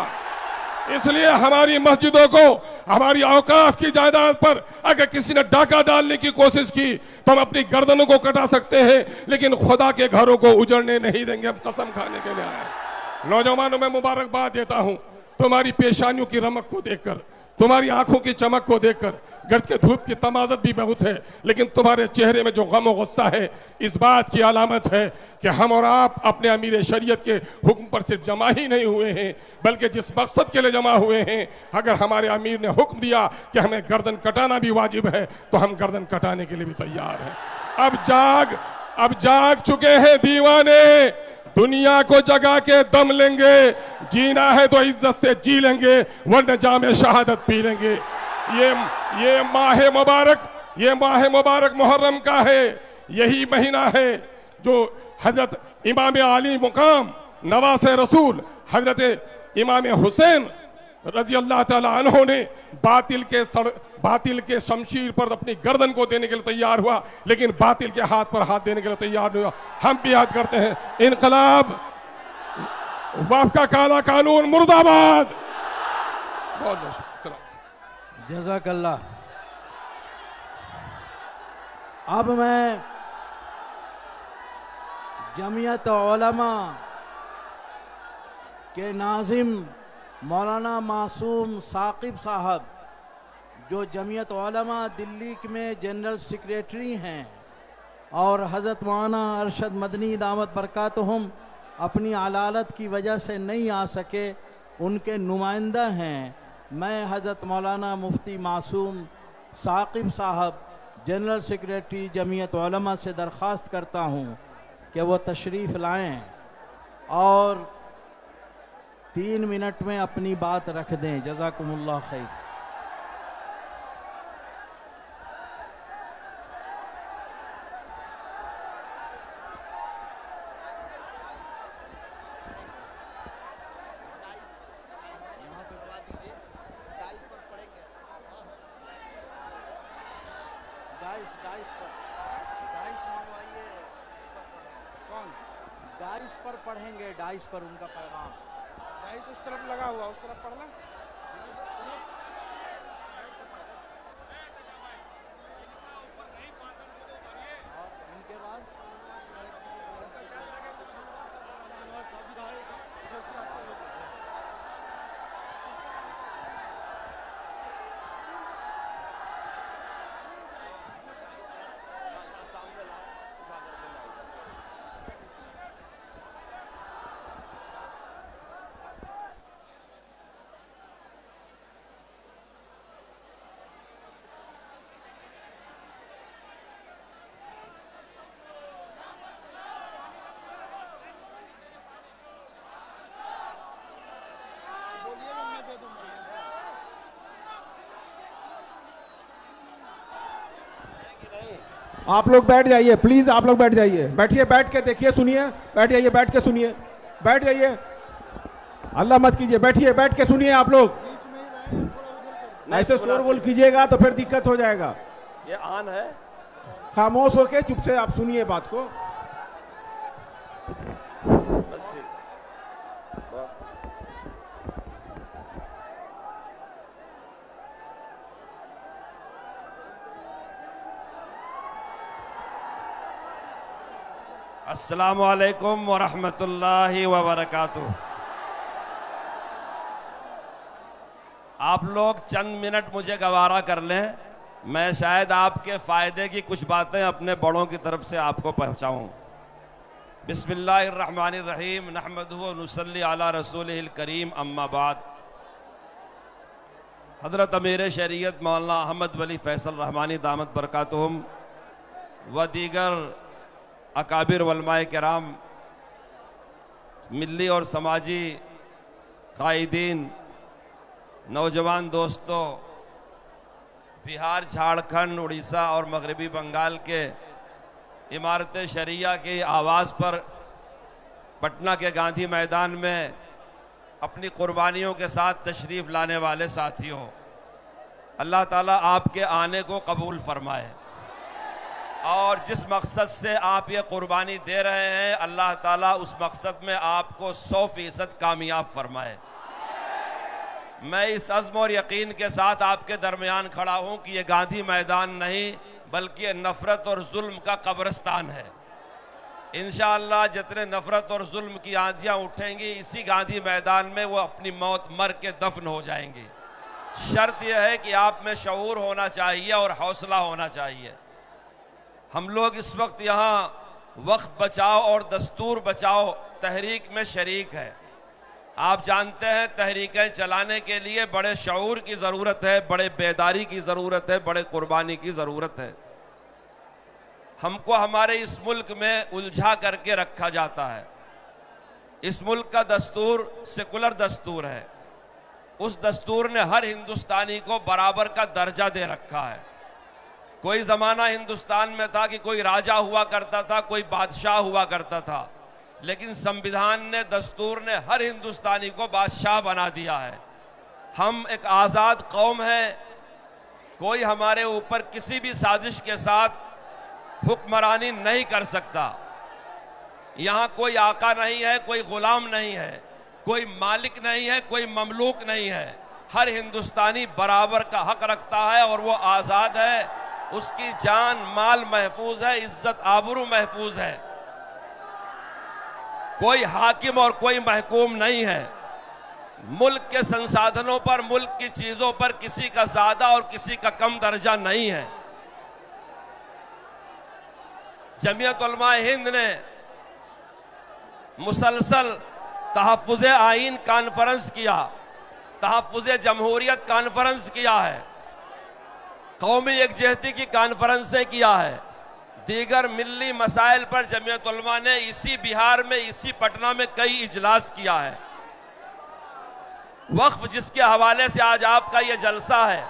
इसलिए हमारी मस्जिदों को, हमारी औकाफ की जायदाद पर अगर किसी ने डाका डालने की कोशिश की तो हम अपनी गर्दनों को कटा सकते हैं, लेकिन खुदा के घरों को उजड़ने नहीं देंगे। हम कसम खाने के लिए आए। नौजवानों में मुबारकबाद देता हूं, तुम्हारी पेशानियों की रमक को देखकर, तुम्हारी आंखों की चमक को देखकर, गर्द के धूप की तमाजत भी बहुत है, लेकिन तुम्हारे चेहरे में जो गम और गुस्सा है, इस बात की अलामत है कि हम और आप अपने अमीर शरीयत के हुक्म पर सिर्फ जमा ही नहीं हुए हैं, बल्कि जिस मकसद के लिए जमा हुए हैं, अगर हमारे अमीर ने हुक्म दिया कि हमें गर्दन कटाना भी वाजिब है तो हम गर्दन कटाने के लिए भी तैयार हैं। अब जाग चुके हैं दीवाने, दुनिया को जगा के दम लेंगे। जीना है तो इज्जत से जी लेंगे, वरना जामे शहादत पी लेंगे। ये माह मुबारक मुहर्रम का है। यही महीना है जो हजरत इमाम आली मुकाम नवासे रसूल हजरत इमाम हुसैन रजी अल्लाह ताला अन्हो ने बातिल के शमशीर पर अपनी गर्दन को देने के लिए तैयार हुआ, लेकिन बातिल के हाथ पर हाथ देने के लिए तैयार नहीं हुआ। हम भी याद करते हैं, इनकलाब, वफ का काला कानून मुर्दाबाद। बहुत बहुत जज़ाकल्लाह। अब मैं जमीयत उलमा के नाजिम मौलाना मासूम साकिब साहब, जो जमीयत उलमा दिल्ली में जनरल सेक्रेटरी हैं और हज़रत मौलाना अरशद मदनी दामत बरकातहुम अपनी अलालत की वजह से नहीं आ सके, उनके नुमाइंदा हैं। मैं हज़रत मौलाना मुफ्ती मासूम साकिब साहब जनरल सेक्रेटरी जमीयत उलमा से दरख्वास्त करता हूँ कि वो तशरीफ़ लाएं और 3 मिनट में अपनी बात रख दें। जज़ाकुमुल्लाह खैर। डाइस पर पढ़ेंगे, डाइस पर उनका पैगाम। डाइस उस तरफ लगा हुआ, उस तरफ पढ़ना। उनके बाद आप लोग बैठ जाइए प्लीज, आप लोग बैठ जाइए, बैठिए, बैठ के देखिए, सुनिए, बैठ जाइए, बैठ के सुनिए, बैठ जाइए, अल्लाह मत कीजिए, बैठिए, बैठ के सुनिए। आप लोग ऐसे शोरगुल कीजिएगा तो फिर दिक्कत हो जाएगा। ये आन है, खामोश होके चुप से आप सुनिए बात को। अस्सलामु अलैकुम व रहमतुल्लाहि व बरकातुहू। आप लोग चंद मिनट मुझे गवारा कर लें। मैं शायद आपके फ़ायदे की कुछ बातें अपने बड़ों की तरफ से आपको पहुँचाऊँ। बिस्मिल्लाहिर्रहमानिर्रहीम नहमदुहु व नुसल्ली अला रसूलिहिल करीम अम्मा बाद। हज़रत अमीर शरीयत मौलाना अहमद वली फैसल रहमानी दामत बरकातुहुम व दीगर अकाबिर उलमाए किराम, मिली और समाजी कायदीन, नौजवान दोस्तों, बिहार, झारखंड, उड़ीसा और मगरबी बंगाल के इमारत शरिया की आवाज़ पर पटना के गांधी मैदान में अपनी कुर्बानियों के साथ तशरीफ़ लाने वाले साथियों, अल्लाह ताला आपके आने को कबूल फरमाए और जिस मकसद से आप ये कुर्बानी दे रहे हैं, अल्लाह ताला उस मकसद में आपको 100% कामयाब फरमाए। मैं इस अज़्म और यकीन के साथ आपके दरमियान खड़ा हूँ कि ये गांधी मैदान नहीं बल्कि ये नफ़रत और जुल्म का कब्रिस्तान है। इंशाअल्लाह जितने नफ़रत और जुल्म की आंधियाँ उठेंगी, इसी गांधी मैदान में वो अपनी मौत मर के दफन हो जाएंगी। शर्त यह है कि आप में शऊर होना चाहिए और हौसला होना चाहिए। हम लोग इस वक्त यहाँ वक्फ बचाओ और दस्तूर बचाओ तहरीक में शरीक है। आप जानते हैं तहरीकें चलाने के लिए बड़े शऊर की ज़रूरत है, बड़े बेदारी की ज़रूरत है, बड़े कुर्बानी की ज़रूरत है। हमको हमारे इस मुल्क में उलझा करके रखा जाता है। इस मुल्क का दस्तूर सेकुलर दस्तूर है। उस दस्तूर ने हर हिंदुस्तानी को बराबर का दर्जा दे रखा है। कोई ज़माना हिंदुस्तान में था कि कोई राजा हुआ करता था, कोई बादशाह हुआ करता था, लेकिन संविधान ने, दस्तूर ने हर हिंदुस्तानी को बादशाह बना दिया है। हम एक आज़ाद कौम है। कोई हमारे ऊपर किसी भी साजिश के साथ हुक्मरानी नहीं कर सकता। यहाँ कोई आका नहीं है, कोई गुलाम नहीं है, कोई मालिक नहीं है, कोई ममलूक नहीं है। हर हिंदुस्तानी बराबर का हक रखता है और वो आज़ाद है। उसकी जान माल महफूज है, इज्जत आबरू महफूज है। कोई हाकिम और कोई महकूम नहीं है। मुल्क के संसाधनों पर, मुल्क की चीजों पर किसी का ज्यादा और किसी का कम दर्जा नहीं है। जमीयत उलमा हिंद ने मुसलसल तहफ़्फ़ुज़ आइन कॉन्फ्रेंस किया, तहफ़्फ़ुज़ जमहूरियत कॉन्फ्रेंस किया है, कौमी यकजहती की कॉन्फ्रेंसें किया है। दीगर मिल्ली मसाइल पर जमीयत उलमा ने इसी बिहार में, इसी पटना में कई इजलास किया है। वक्फ जिसके हवाले से आज आपका ये जलसा है,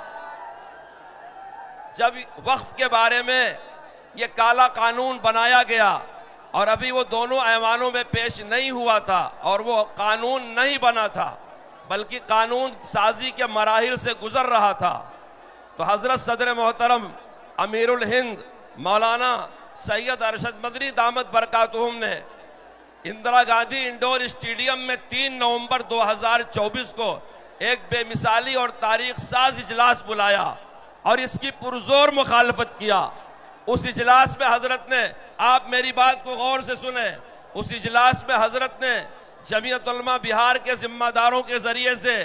जब वक्फ के बारे में ये काला कानून बनाया गया और अभी वो दोनों ऐवानों में पेश नहीं हुआ था और वो कानून नहीं बना था बल्कि कानून साजी के मराहिल से गुजर रहा था, तो हजरत सदर मोहतरम अमीरुल हिंद मौलाना सैयद अरशद मदनी दामत बरकातुहुम ने इंदिरा गांधी इंडोर स्टेडियम में 3 नवंबर 2024 को एक बेमिसाली और तारीख साज इजलास बुलाया और इसकी पुरजोर मुखालफत किया। उस इजलास में हजरत ने, आप मेरी बात को गौर से सुने, उस इजलास में हजरत ने जमीयत उलमा बिहार के जिम्मेदारों के जरिए से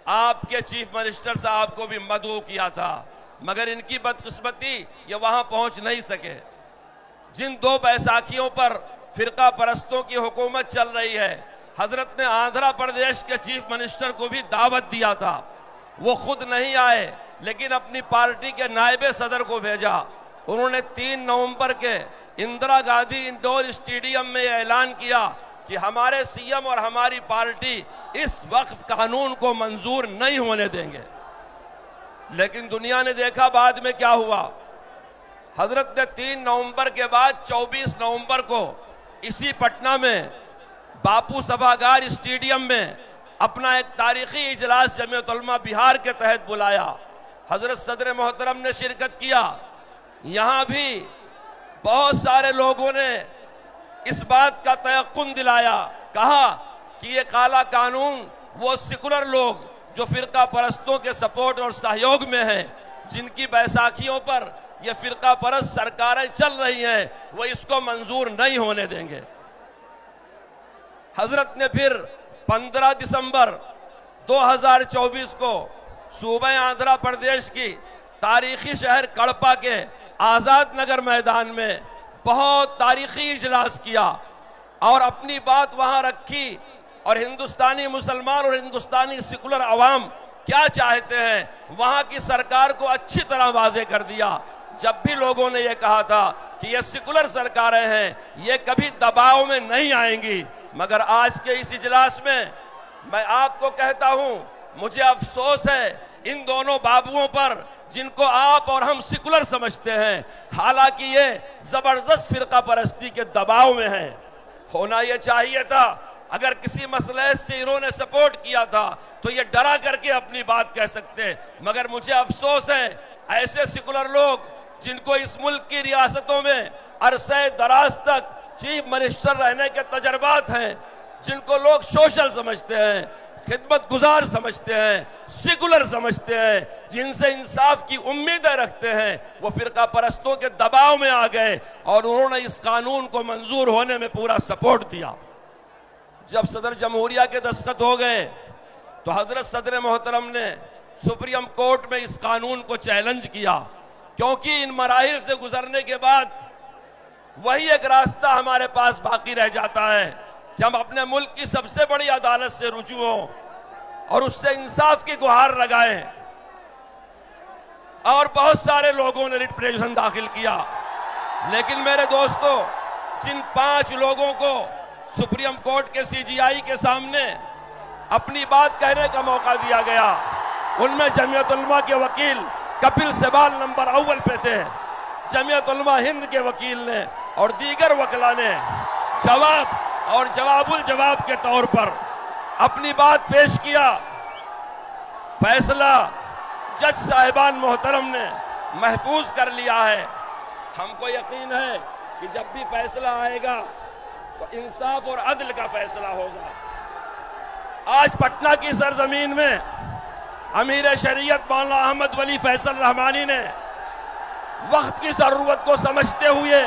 आपके चीफ मिनिस्टर साहब को भी मदऊ किया था, मगर इनकी बदकिस्मती ये वहां पहुंच नहीं सके। जिन 2 बैसाखियों पर फिरका परस्तों की हुकूमत चल रही है, हजरत ने आंध्र प्रदेश के चीफ मिनिस्टर को भी दावत दिया था। वो खुद नहीं आए लेकिन अपनी पार्टी के नायब सदर को भेजा। उन्होंने 3 नवंबर के इंदिरा गांधी इंडोर स्टेडियम में ऐलान किया कि हमारे सीएम और हमारी पार्टी इस वक्फ कानून को मंजूर नहीं होने देंगे। लेकिन दुनिया ने देखा बाद में क्या हुआ। हजरत ने 3 नवंबर के बाद 24 नवंबर को इसी पटना में बापू सभागार स्टेडियम में अपना एक तारीखी इजलास जमीयत उलमा बिहार के तहत बुलाया। हजरत सदर मोहतरम ने शिरकत किया। यहाँ भी बहुत सारे लोगों ने इस बात का तयक्कुन दिलाया, कहा कि ये काला कानून वो सेकुलर लोग जो फिरका परस्तों के सपोर्ट और सहयोग में हैं, जिनकी बैसाखियों पर ये फिरका परस्त सरकारें चल रही हैं, वो इसको मंजूर नहीं होने देंगे। हजरत ने फिर 15 दिसंबर 2024 को सूबे आंध्र प्रदेश की तारीखी शहर कड़पा के आज़ाद नगर मैदान में बहुत तारीखी इजलास किया और अपनी बात वहां रखी और हिंदुस्तानी मुसलमान और हिंदुस्तानी सेकुलर अवाम क्या चाहते हैं वहां की सरकार को अच्छी तरह वाजे कर दिया। जब भी लोगों ने यह कहा था कि ये सेकुलर सरकारें हैं, ये कभी दबाव में नहीं आएंगी, मगर आज के इस इजलास में मैं आपको कहता हूं, मुझे अफसोस है इन दोनों बाबुओं पर जिनको आप और हम सेकुलर समझते हैं, हालांकि ये जबरदस्त फिरका परस्ती के दबाव में हैं। होना यह चाहिए था, अगर किसी मसले से इन्होंने सपोर्ट किया था तो ये डरा करके अपनी बात कह सकते, मगर मुझे अफसोस है ऐसे सेकुलर लोग जिनको इस मुल्क की रियासतों में अरसे दराज तक चीफ मिनिस्टर रहने के तजर्बात हैं, जिनको लोग सोशल समझते हैं, खिदमत गुजार समझते हैं, सेकुलर समझते हैं, जिनसे इंसाफ की उम्मीदें रखते हैं, वो फिरका परस्तों के दबाव में आ गए और उन्होंने इस कानून को मंजूर होने में पूरा सपोर्ट दिया। जब सदर जमहूरिया के दस्तखत हो गए तो हजरत सदर मोहतरम ने सुप्रीम कोर्ट में इस कानून को चैलेंज किया, क्योंकि इन मराहिल से गुजरने के बाद वही एक रास्ता हमारे पास बाकी रह जाता है कि हम अपने मुल्क की सबसे बड़ी अदालत से रुजू हों और उससे इंसाफ की गुहार लगाएं। और बहुत सारे लोगों ने रिट पिटीशन दाखिल किया, लेकिन मेरे दोस्तों, जिन 5 लोगों को सुप्रीम कोर्ट के सीजीआई के सामने अपनी बात कहने का मौका दिया गया, उनमें जमीयत उलमा के वकील कपिल सिबाल नंबर अव्वल पे थे, जमीयत उलमा हिंद के वकील ने और दीगर वकला ने जवाब और जवाबुल जवाब के तौर पर अपनी बात पेश किया। फैसला जज साहिबान मोहतरम ने महफूज कर लिया है। हमको यकीन है कि जब भी फैसला आएगा तो इंसाफ और अदल का फैसला होगा। आज पटना की सरजमीन में अमीर शरीयत मौलाना अहमद वली फैसल रहमानी ने वक्त की जरूरत को समझते हुए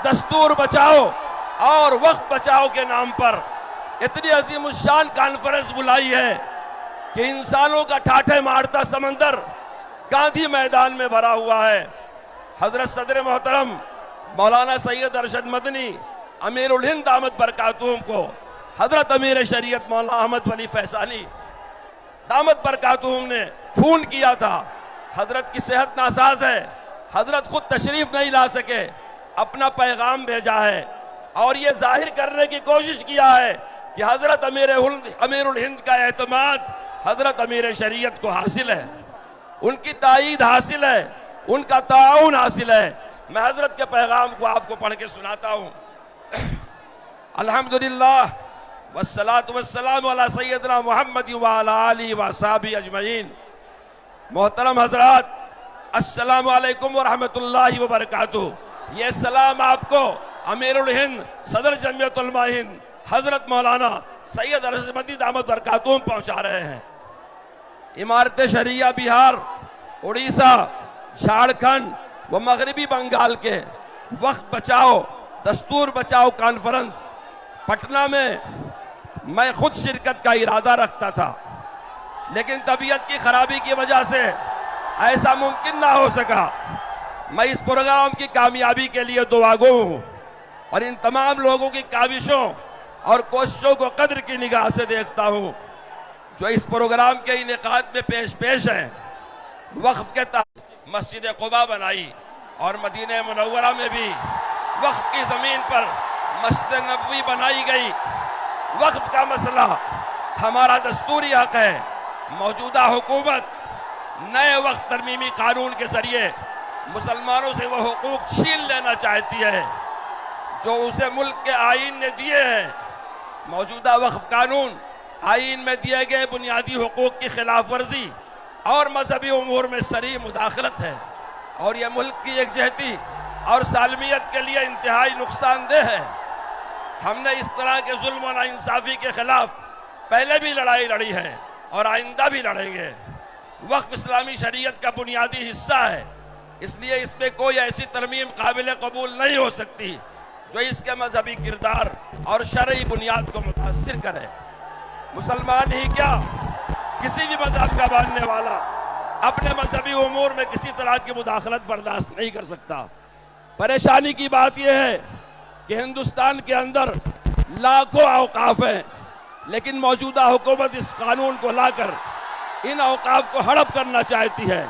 दस्तूर बचाओ और वक्त बचाओ के नाम पर इतनी अजीमुशान कॉन्फ्रेंस बुलाई है कि इंसानों का ठाठे मारता समंदर गांधी मैदान में भरा हुआ है। हजरत सदर मोहतरम मौलाना सैयद अरशद मदनी अमीरुल हिंद दामत बरकातुहुम को हजरत अमीर शरीयत मौलाना अहमद वली फैसानी दामत बरकातुहुम ने फोन किया था। हजरत की सेहत नासाज है, हजरत खुद तशरीफ नहीं ला सके, अपना पैगाम भेजा है और ये जाहिर करने की कोशिश किया है कि हजरत अमीरुल हिंद का एतमाद हजरत अमीर शरीयत को हासिल है, उनकी ताईद हासिल है, उनका ताउन हासिल है। मैं हजरत के पैगाम को आपको पढ़ के सुनाता हूँ। अल्हम्दुलिल्लाह वस्सलातु वस्सलामु अला सय्यदना मुहम्मद व अला आलिहि व असहाबिहि अजमईन। मोहतरम हजरात, अस्सलामु अलैकुम व रहमतुल्लाहि व बरकातुहू। ये सलाम आपको अमीरुल हिंद सदर जमीयत उलमा हिंद हजरत मौलाना सैयद अरशद मदनी दामत बरकातुहू पहुंचा रहे हैं। इमारत शरिया बिहार, उड़ीसा, झारखंड व मगरबी बंगाल के वक्त बचाओ दस्तूर बचाओ कॉन्फ्रेंस पटना में मैं खुद शिरकत का इरादा रखता था, लेकिन तबीयत की खराबी की वजह से ऐसा मुमकिन ना हो सका। मैं इस प्रोग्राम की कामयाबी के लिए दुआगो हूँ और इन तमाम लोगों की काविशों और कोशिशों को कद्र की निगाह से देखता हूँ जो इस प्रोग्राम के इनेकाद में पेश हैं। वक्फ के तहत मस्जिद क़ुबा बनाई और मदीने मुनव्वरा में भी वक्फ की ज़मीन पर मस्जिद नबवी बनाई गई। वक्फ का मसला हमारा दस्तूरी हक है। मौजूदा हुकूमत नए वक्फ तरमीमी कानून के जरिए मुसलमानों से वह हुकूक छीन लेना चाहती है जो उसे मुल्क के आईन ने दिए हैं। मौजूदा वक्फ कानून आईन में दिए गए बुनियादी हुकूक की खिलाफ वर्जी और मजहबी उमूर में सरी मुदाखलत है और यह मुल्क की एकजहती और सालमियत के लिए इंतहाई नुकसानदेह है। हमने इस तरह के जुल्म और नाइंसाफ़ी के खिलाफ पहले भी लड़ाई लड़ी है और आइंदा भी लड़ेंगे। वक्फ इस्लामी शरीयत का बुनियादी हिस्सा है, इसलिए इसमें कोई ऐसी तरमीम काबिल कबूल नहीं हो सकती जो इसके मजहबी किरदार और शरई बुनियाद को मुतासिर करे। मुसलमान ही क्या, किसी भी मजहब का मानने वाला अपने मजहबी उमूर में किसी तरह की मुदाखलत बर्दाश्त नहीं कर सकता। परेशानी की बात यह है कि हिंदुस्तान के अंदर लाखों औकाफ हैं, लेकिन मौजूदा हुकूमत इस कानून को लाकर इन औकाफ को हड़प करना चाहती है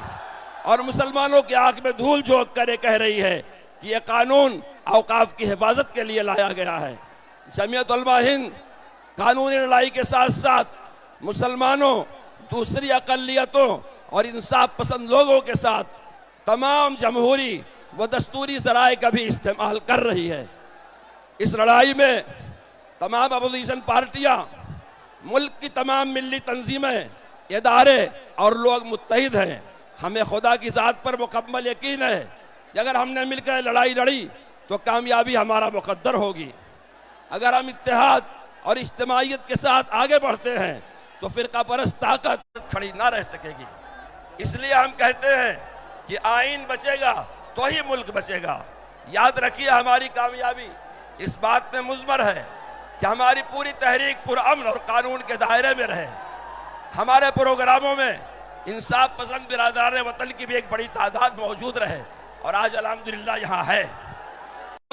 और मुसलमानों की आंख में धूल झोंक कर कह रही है कि यह कानून औकाफ की हिफाजत के लिए लाया गया है। जमीयत उलमा हिंद कानूनी लड़ाई के साथ साथ मुसलमानों, दूसरी अक़लियतों और इंसाफ पसंद लोगों के साथ तमाम जमहूरी व दस्तूरी ज़राए का भी इस्तेमाल कर रही है। इस लड़ाई में तमाम अपोजिशन पार्टियां, मुल्क की तमाम मिली तंजीमें, इदारे और लोग मुत्तहिद हैं। हमें खुदा की ज़ात पर मुकम्मल यकीन है कि अगर हमने मिलकर लड़ाई लड़ी तो कामयाबी हमारा मुकद्दर होगी। अगर हम इत्तेहाद और इज्तिमाइयत के साथ आगे बढ़ते हैं तो फ़िरका परस्त ताकत खड़ी ना रह सकेगी। इसलिए हम कहते हैं कि आइन बचेगा तो ही मुल्क बचेगा। याद रखिए, हमारी कामयाबी इस बात में मुज़मर है कि हमारी पूरी तहरीक पुरअमन और कानून के दायरे में रहे। हमारे प्रोग्रामों में इंसाफ पसंद बिरादरान वतन की भी एक बड़ी तादाद मौजूद रहे और आज अल्हम्दुलिल्लाह यहाँ है।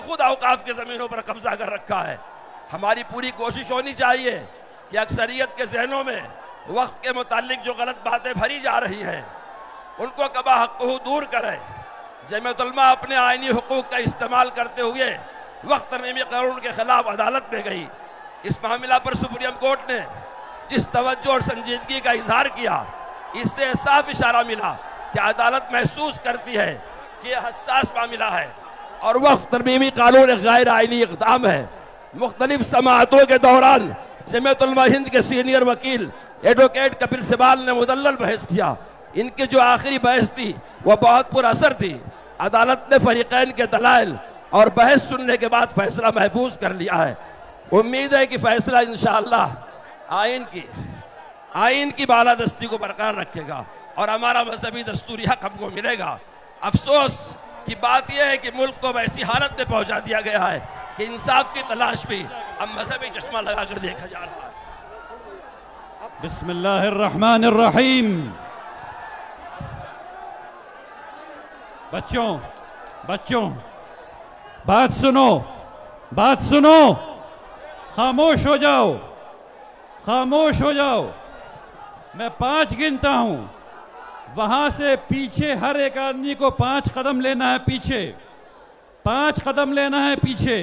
खुद औकाफ की ज़मीनों पर कब्जा कर रखा है। हमारी पूरी कोशिश होनी चाहिए कि अक्सरियत के जहनों में वक्फ के मुतालिक जो गलत बातें भरी जा रही हैं उनको कबा हक़्क़ुहु दूर करें। जमीयत उलमा अपने आइनी हुकूक का इस्तेमाल करते हुए वक्त तरमीमी कानून के खिलाफ अदालत में गई। इस मामला पर सुप्रीम कोर्ट ने जिस तवज्जो और संजीदगी का इजहार किया, इससे साफ इशारा मिला कि अदालत महसूस करती है कि यह हसास मामला है और वक्त तरमीमी कानून एक गैर आइनी इक़दाम है। मुख्तलिफ समाअतों के दौरान जमीयत उलमा हिंद के सीनियर वकील एडवोकेट कपिल सिबाल ने मुदल्लल बहस किया। इनकी जो आखिरी बहस थी वह बहुत पुरअसर थी। अदालत ने फरीक़ैन के दलाइल और बहस सुनने के बाद फैसला महफूज कर लिया है। उम्मीद है कि फैसला इंशाअल्लाह आइन की बालादस्ती को बरकरार रखेगा और हमारा मजहबी दस्तूरी हक हमको मिलेगा। अफसोस की बात यह है कि मुल्क को वैसी हालत में पहुंचा दिया गया है कि इंसाफ की तलाश भी अब मजहबी चश्मा लगाकर देखा जा रहा है। बिस्मिल्लाहिर्रहमानिर्रहीम। बच्चों बात सुनो, खामोश हो जाओ। मैं 5 गिनता हूं, वहां से पीछे हर एक आदमी को 5 कदम लेना है पीछे। 5 कदम लेना है पीछे,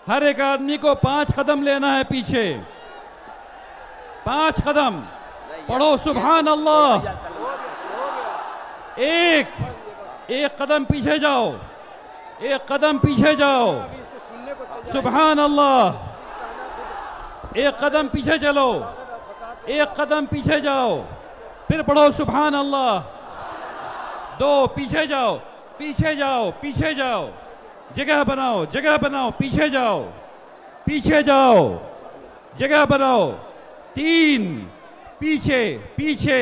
हर एक आदमी को 5 कदम लेना है पीछे। 5 कदम पढ़ो सुभान अल्लाह। एक कदम पीछे जाओ, एक कदम पीछे जाओ, सुभान अल्लाह। एक कदम पीछे चलो, एक कदम पीछे जाओ, फिर पढ़ो सुभान अल्लाह। 2 पीछे जाओ, जगह बनाओ, पीछे जाओ, जगह बनाओ। 3 पीछे,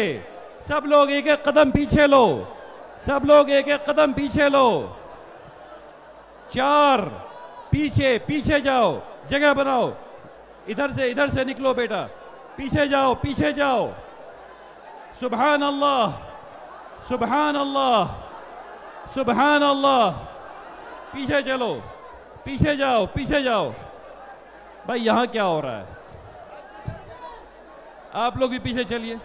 सब लोग एक एक कदम पीछे लो, 4 पीछे जाओ, जगह बनाओ। इधर से निकलो बेटा, पीछे जाओ। सुभान अल्लाह। पीछे चलो, पीछे जाओ। भाई यहाँ क्या हो रहा है? आप लोग भी पीछे चलिए,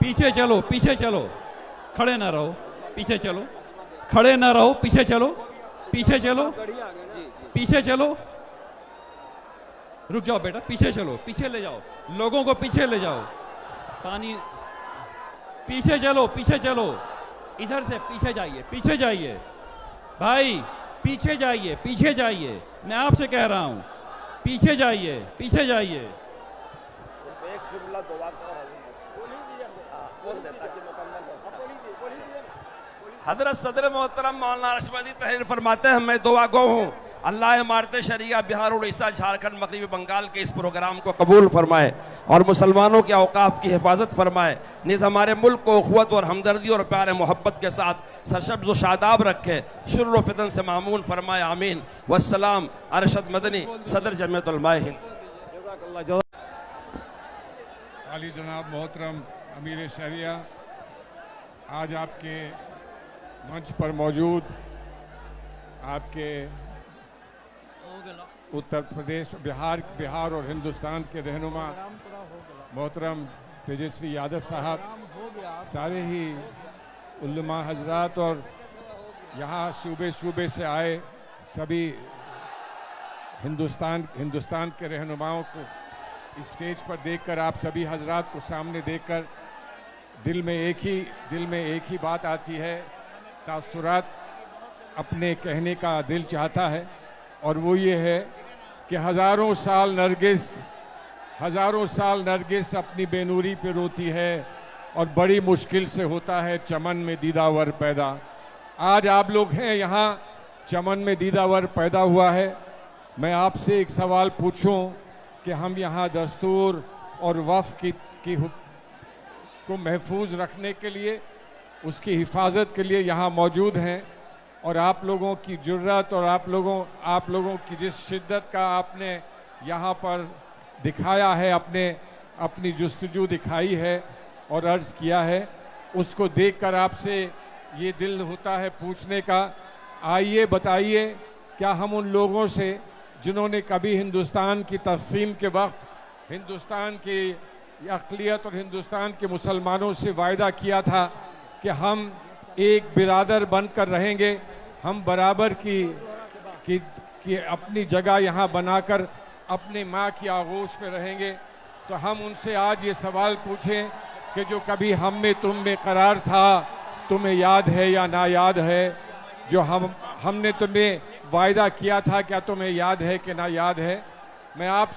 पीछे चलो। खड़े ना रहो, पीछे चलो। रुक जाओ बेटा, पीछे ले जाओ, लोगों को पीछे ले जाओ। पानी, पीछे चलो। इधर से पीछे जाइए भाई, पीछे जाइए। मैं आपसे कह रहा हूं, पीछे जाइए। हजरत सदर मोहतरम मौलाना अशरफ तहरीर फरमाते हैं, मैं दुआ गो हूँ अल्लाह इमारत शरिया बिहार, उड़ीसा, झारखंड, मगरबी बंगाल के इस प्रोग्राम को कबूल फरमाए और मुसलमानों के औकाफ की हिफाजत फरमाए। निज़ हमारे मुल्क को उख़्वत और हमदर्दी और प्यार मोहब्बत के साथ सरशब्ज़ व शादाब रखे, शुर्र व फितन से मामून फरमाए। आमीन। वस्सलाम। अरशद मदनी, सदर जमीयत उलमा हिंद। आली जनाब मोहतरम अमीर शरिया, आज आपके मंच पर मौजूद आपके उत्तर प्रदेश, बिहार और हिंदुस्तान के रहनुमा मोहतरम तेजस्वी यादव साहब, सारे ही उल्लमा हजरात और यहाँ सूबे सूबे से आए सभी हिंदुस्तान के रहनुमाओं को इस स्टेज पर देखकर, आप सभी हजरात को सामने देखकर दिल में एक ही बात आती है, तासुरात अपने कहने का दिल चाहता है, और वो ये है कि हज़ारों साल नरगिस अपनी बेनूरी पे रोती है और बड़ी मुश्किल से होता है चमन में दीदावर पैदा। आज आप लोग हैं यहाँ, चमन में दीदावर पैदा हुआ है। मैं आपसे एक सवाल पूछूं कि हम यहाँ दस्तूर और वफ़ को महफूज रखने के लिए, उसकी हिफाजत के लिए यहाँ मौजूद हैं, और आप लोगों की जुर्रत और आप लोगों की जिस शिद्दत का आपने यहाँ पर दिखाया है, अपनी जुस्तजू दिखाई है और अर्ज़ किया है, उसको देखकर आपसे ये दिल होता है पूछने का, आइए बताइए क्या हम उन लोगों से जिन्होंने कभी हिंदुस्तान की तक़सीम के वक्त हिंदुस्तान की अक़लियत और हिंदुस्तान के मुसलमानों से वायदा किया था कि हम एक बिरादर बनकर रहेंगे, हम बराबर की अपनी जगह यहाँ बनाकर अपने माँ की आगोश में रहेंगे, तो हम उनसे आज ये सवाल पूछें कि जो कभी हम में तुम में करार था, तुम्हें याद है या ना याद है? जो हमने तुम्हें वायदा किया था, क्या तुम्हें याद है कि ना याद है? मैं आप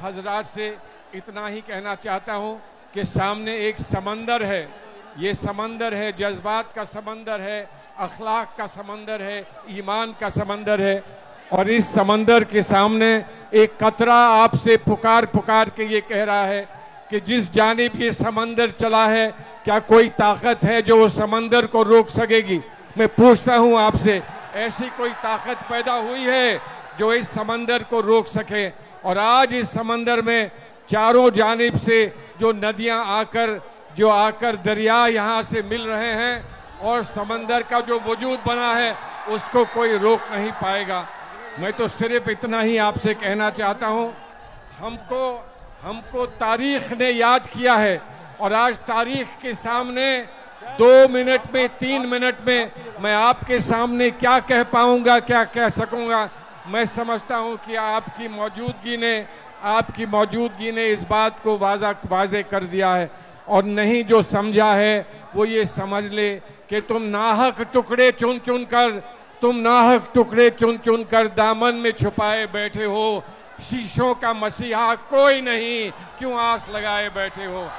हजरात से इतना ही कहना चाहता हूँ कि सामने एक समंदर है, ये समंदर है, जज्बात का समंदर है, अखलाक का समंदर है, ईमान का समंदर है, और इस समंदर के सामने एक कतरा आपसे पुकार के ये कह रहा है कि जिस जानिब ये समंदर चला है, क्या कोई ताकत है जो उस समंदर को रोक सकेगी? मैं पूछता हूँ आपसे, ऐसी कोई ताकत पैदा हुई है जो इस समंदर को रोक सके? और आज इस समंदर में चारों जानिब से जो नदियाँ आकर दरिया यहाँ से मिल रहे हैं, और समंदर का जो वजूद बना है उसको कोई रोक नहीं पाएगा। मैं तो सिर्फ इतना ही आपसे कहना चाहता हूँ, हमको तारीख ने याद किया है, और आज तारीख के सामने 2 मिनट में 3 मिनट में मैं आपके सामने क्या कह पाऊंगा, क्या कह सकूंगा? मैं समझता हूं कि आपकी मौजूदगी ने इस बात को वाज़े कर दिया है, और नहीं जो समझा है वो ये समझ ले कि तुम नाहक टुकड़े चुन चुन कर दामन में छुपाए बैठे हो। शीशों का मसीहा कोई नहीं, क्यों आस लगाए बैठे हो?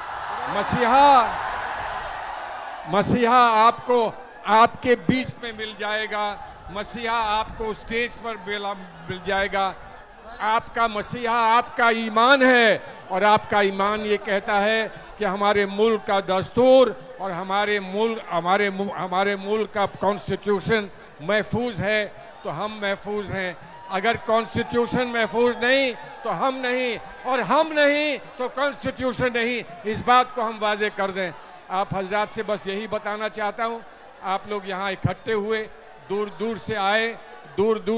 मसीहा आपको आपके बीच में मिल जाएगा, मसीहा आपको स्टेज पर मिल जाएगा। आपका मसीहा आपका ईमान है, और आपका ईमान ये कहता है कि हमारे मुल्क का दस्तूर और हमारे मुल्क का कॉन्स्टिट्यूशन महफूज है, तो हम महफूज हैं। अगर कॉन्स्टिट्यूशन महफूज नहीं तो हम नहीं, और हम नहीं तो कॉन्स्टिट्यूशन नहीं। इस बात को हम वाजे कर दें। आप हजरात से बस यही बताना चाहता हूँ, आप लोग यहाँ इकट्ठे हुए, दूर दूर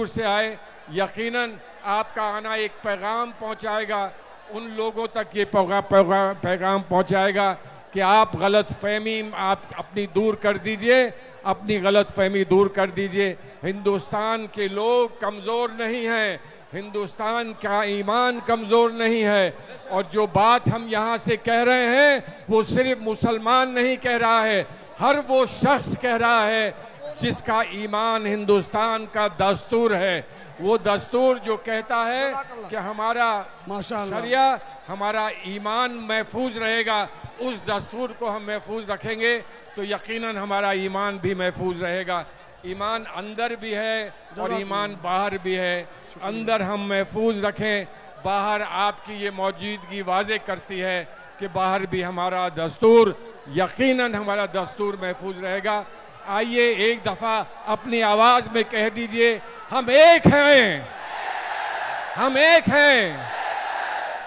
से आए, यकीनन आपका आना एक पैगाम पहुँचाएगा, उन लोगों तक ये पैगाम पहुँचाएगा कि आप गलतफहमी अपनी दूर कर दीजिए, अपनी गलतफहमी दूर कर दीजिए। हिंदुस्तान के लोग कमज़ोर नहीं हैं, हिंदुस्तान का ईमान कमज़ोर नहीं है, और जो बात हम यहाँ से कह रहे हैं वो सिर्फ मुसलमान नहीं कह रहा है, हर वो शख्स कह रहा है जिसका ईमान हिंदुस्तान का दस्तूर है। वो दस्तूर जो कहता है कि हमारा शरिया, हमारा ईमान महफूज रहेगा, उस दस्तूर को हम महफूज रखेंगे तो यकीनन हमारा ईमान भी महफूज रहेगा। ईमान अंदर भी है और ईमान बाहर भी है। अंदर हम महफूज रखें, बाहर आपकी ये मौजूदगी वाजे करती है कि बाहर भी हमारा दस्तूर, यकीनन हमारा दस्तूर महफूज रहेगा। आइए एक दफ़ा अपनी आवाज़ में कह दीजिए, हम एक हैं, हम एक हैं,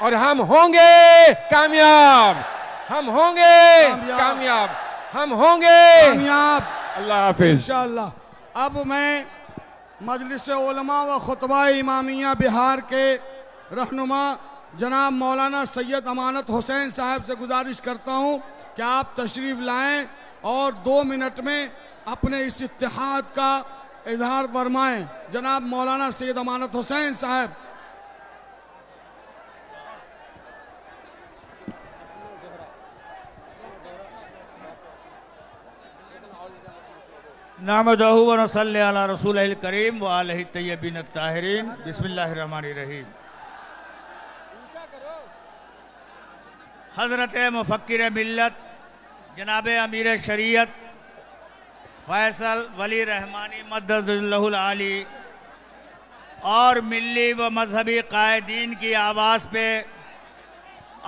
और हम होंगे कामयाब, हम होंगे कामयाब, हम होंगे कामयाब। अल्लाह हाफिज। इंशाअल्लाह। अब मैं मजलिस उलमा व खुतबा इमामिया बिहार के रहनुमा जनाब मौलाना सैयद अमानत हुसैन साहब से गुजारिश करता हूं कि आप तशरीफ़ लाएं और 2 मिनट में अपने इस इत्तेहाद का इजहार फरमाएं। जनाब मौलाना सैयद अमानत हुसैन साहब। नामदहु व नसल्ली अला रसूलिल करीम व आलिहि तय्यबीन अत्ताहिरीन। बिस्मिल्लाहिर रहमानिर रहीम। हज़रत मुफ़क्किर मिल्लत जनाब अमीर शरीयत फैसल वली रहमानी मद्ददुल्लाहुल आली और मिल्ली व मजहबी कायदीन की आवाज़ पे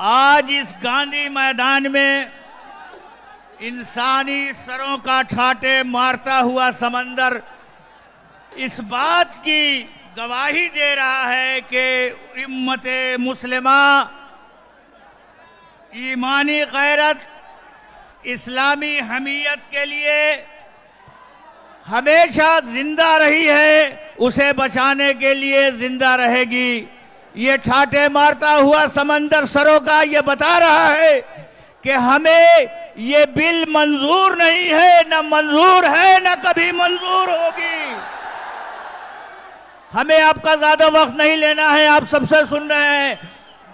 आज इस गांधी मैदान में इंसानी सरों का ठाटे मारता हुआ समंदर इस बात की गवाही दे रहा है कि उम्मत मुस्लिमा ईमानी गैरत इस्लामी हमीयत के लिए हमेशा जिंदा रही है, उसे बचाने के लिए जिंदा रहेगी। ये ठाटे मारता हुआ समंदर सरों का ये बता रहा है कि हमें ये बिल मंजूर नहीं है, न मंजूर है, न कभी मंजूर होगी। हमें आपका ज्यादा वक्त नहीं लेना है, आप सबसे सुन रहे हैं।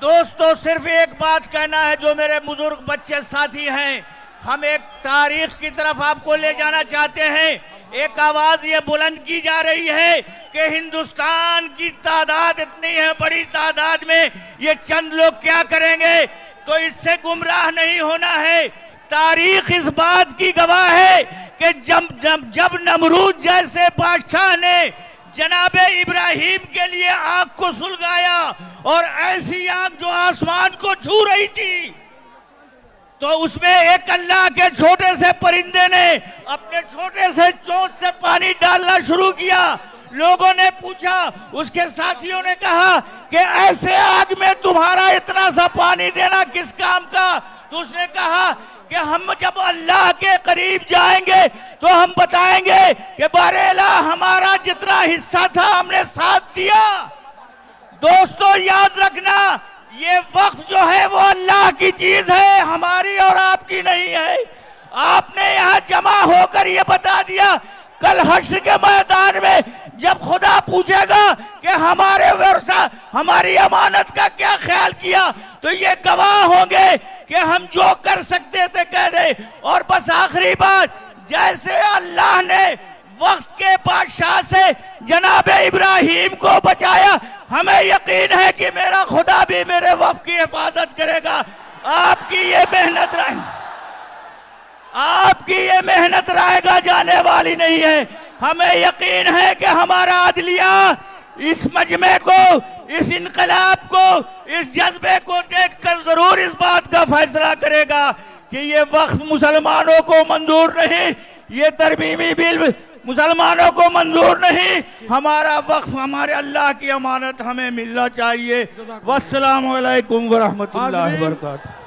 दोस्तों, सिर्फ एक बात कहना है, जो मेरे बुजुर्ग बच्चे साथी हैं, हम एक तारीख की तरफ आपको ले जाना चाहते हैं। एक आवाज ये बुलंद की जा रही है कि हिंदुस्तान की तादाद इतनी है, बड़ी तादाद में ये चंद लोग क्या करेंगे, तो इससे गुमराह नहीं होना है। तारीख इस बात की गवाह है कि जब नमरूद जैसे बादशाह ने जनाबे इब्राहिम के लिए आग को सुलगाया और ऐसी आग जो आसमान को छू रही थी, तो उसमें एक अल्लाह के छोटे से परिंदे ने अपने छोटे से चोंच से पानी डालना शुरू किया। लोगों ने पूछा, उसके साथियों ने कहा कि ऐसे आग में तुम्हारा इतना सा पानी देना किस काम का? तो उसने कहा कि हम जब अल्लाह के करीब जाएंगे तो हम बताएंगे कि बारेला हमारा जितना हिस्सा था हमने साथ दिया। दोस्तों, याद रखना, ये वक्त जो है वो अल्लाह की चीज है, हमारी और आपकी नहीं है। आपने यहाँ जमा होकर ये बता दिया, कल हश्र के मैदान में जब खुदा पूछेगा कि हमारे वर्षा हमारी अमानत का क्या ख्याल किया, तो ये गवाह होंगे कि हम जो कर सकते थे कह दे। और बस आखिरी बात, जैसे अल्लाह ने वक्त के बादशाह से जनाबे इब्राहिम को बचाया, हमें यकीन है कि मेरा खुदा भी मेरे वक्त की हिफाजत करेगा। आपकी ये मेहनत रायगा जाने वाली नहीं है। हमें यकीन है कि हमारा अदलिया इस मजमे को, इस इनकलाब को, इस जज्बे को देखकर जरूर इस बात का फैसला करेगा कि ये वक्त मुसलमानों को मंजूर नहीं, ये तरमीमी बिल मुसलमानों को मंजूर नहीं। हमारा वक्त हमारे अल्लाह की अमानत हमें मिलना चाहिए। वस्सलामु अलैकुम व रहमतुल्लाहि व बरकातहू।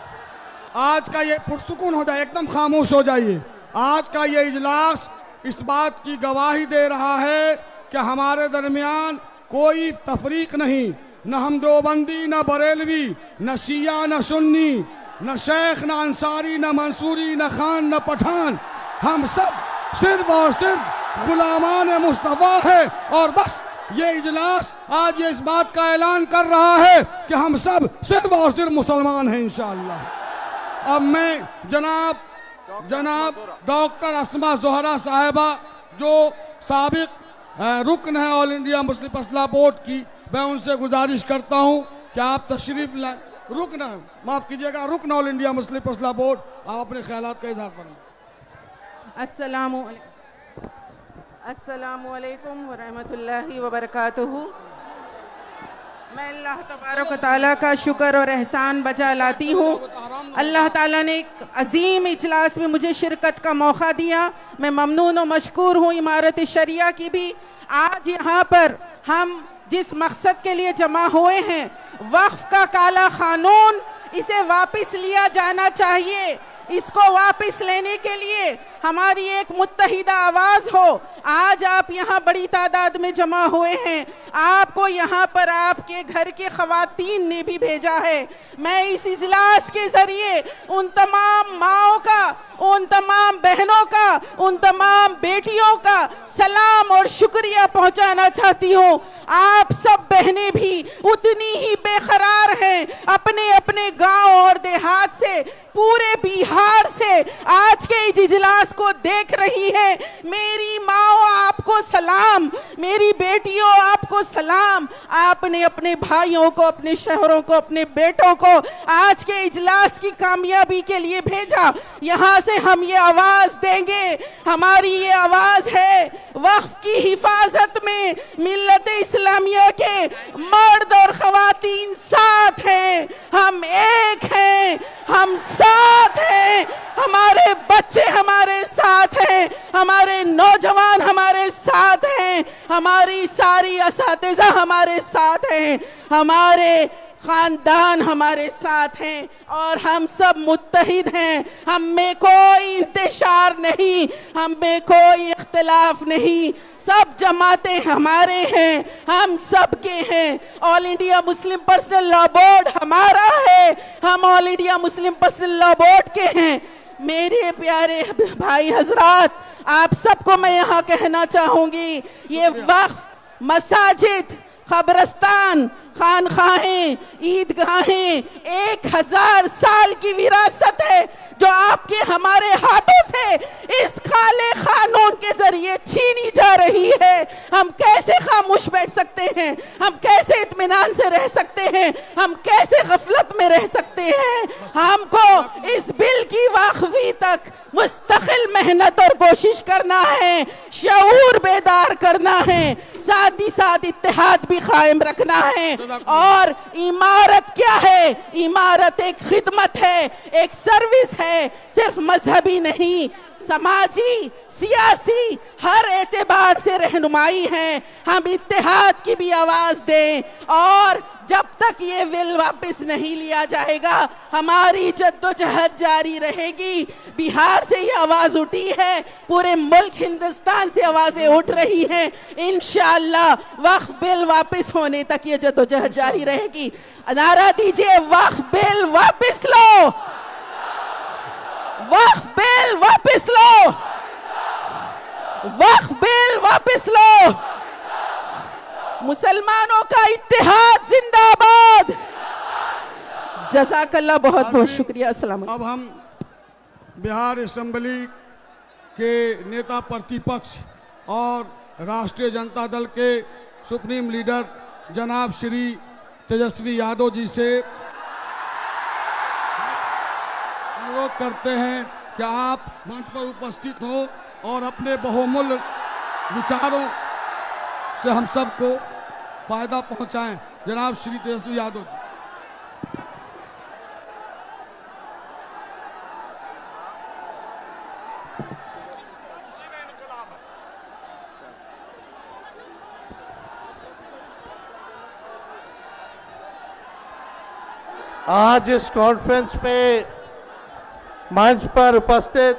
आज का ये पुरसुकून हो जाए, एकदम खामोश हो जाइए। आज का ये इजलास इस बात की गवाही दे रहा है कि हमारे दरमियान कोई तफरीक नहीं, न हम देवबंदी, न बरेलवी, न शिया, न सुन्नी, न शेख, न अंसारी, न मंसूरी, न खान, न पठान। हम सब सिर्फ और सिर्फ गुलामान मुस्तफ़ा है। और बस ये इजलास आज ये इस बात का ऐलान कर रहा है कि हम सब सिर्फ और सिर्फ मुसलमान हैं इंशाअल्लाह। अब मैं जनाब डॉक्टर अस्मा ज़ोहरा साहिबा, जो साबिक रुकन है ऑल इंडिया मुस्लिम फसला बोर्ड की, मैं उनसे गुजारिश करता हूं कि आप तशरीफ लाए। रुकन, माफ़ कीजिएगा, रुकन ऑल इंडिया मुस्लिम फसला बोर्ड, आप अपने ख्यालात का इजहार करें। अस्सलामु अलैकुम व रहमतुल्लाहि व बरकातुहू। मैं अल्लाह तबारक व तआला का शुक्र और एहसान बजा लाती हूँ। अल्लाह ताला ने एक अजीम इजलास में मुझे शिरकत का मौका दिया। मैं ममनून और मशकूर हूँ इमारत शरिया की भी। आज यहाँ पर हम जिस मकसद के लिए जमा हुए हैं, वक्फ का काला कानून, इसे वापस लिया जाना चाहिए। इसको वापस लेने के लिए हमारी एक मुत्तहिदा आवाज हो। आज आप यहाँ बड़ी तादाद में जमा हुए हैं, आपको यहाँ पर आपके घर के खवातीन ने भी भेजा है। मैं इस इजलास के जरिए उन तमाम माओं का, उन तमाम बहनों का, उन तमाम बेटियों का सलाम और शुक्रिया पहुंचाना चाहती हूँ। आप सब बहनें भी उतनी ही बेकरार हैं, अपने अपने गांव और देहात से, पूरे बिहार से आज के इस इजलास को देख रही है। मेरी माओ आपको सलाम, मेरी बेटियों आपको सलाम। आपने अपने भाइयों को, अपने शहरों को, अपने बेटों को आज के इजलास की कामयाबी के लिए भेजा। यहाँ से हम ये आवाज देंगे, हमारी ये आवाज है, वक्फ की हिफाजत में मिल्लत इस्लामिया के मर्द और खवातीन साथ हैं, हम एक हैं, हम साथ हैं, हमारे बच्चे हमारे साथ हैं, हमारे नौजवान हमारे साथ हैं, हमारी सारी असातिज़ा हमारे साथ हैं, हमारे खानदान हमारे साथ हैं और हम सब मुत्तहिद हैं। हम में कोई इंतशार नहीं, हम में कोई इख्तिलाफ नहीं, सब जमातें हमारे हैं, हम सब के हैं। All India Muslim personal law board हमारा है, हम all India Muslim personal law board के हैं। मेरे प्यारे भाई हजरात, आप सबको मैं यहाँ कहना चाहूंगी, ये वक्फ, मसाजिद, कब्रिस्तान, खानखाहें, ईदगाहें 1000 साल की विरासत है जो आपके हमारे हाथों से इस काले कानून के जरिए छीनी जा रही है। हम कैसे खामोश बैठ सकते हैं, हम कैसे इत्मीनान से रह सकते हैं, हम कैसे गफलत में रह सकते हैं। हमको इस बिल की वाकफी तक मुस्तकिल मेहनत और कोशिश करना है, शऊर बेदार करना है, साथ ही साथ इत्तेहाद भी कायम रखना है। और इमारत क्या है? इमारत एक खिदमत है, एक सर्विस है, सिर्फ मजहबी नहीं, समाजी, सियासी, हर एतबार से रहनुमाई है। हम इत्तेहाद की भी आवाज दें और जब तक ये बिल वापस नहीं लिया जाएगा हमारी जद्दोजहद जारी रहेगी। बिहार से ये आवाज उठी है, पूरे मुल्क हिंदुस्तान से आवाजें उठ रही हैं। इंशाअल्लाह वक्फ बिल वापस होने तक ये जद्दोजहद जारी रहेगी। नारा दीजिए, वक्फ बिल वापस लो, वक्फ बिल वापस लो, वक्फ बिल वापस लो। मुसलमानों का इत्तेहाद जिंदाबाद। जज़ाकल्लाह, बहुत बहुत शुक्रिया। अस्सलाम। अब हम बिहार असेंबली के नेता प्रतिपक्ष और राष्ट्रीय जनता दल के सुप्रीम लीडर जनाब श्री तेजस्वी यादव जी से अनुरोध करते हैं कि आप मंच पर उपस्थित हो और अपने बहुमूल्य विचारों से हम सबको फायदा पहुंचाएं। जनाब श्री तेजस्वी यादव जी। आज इस कॉन्फ्रेंस पे मंच पर उपस्थित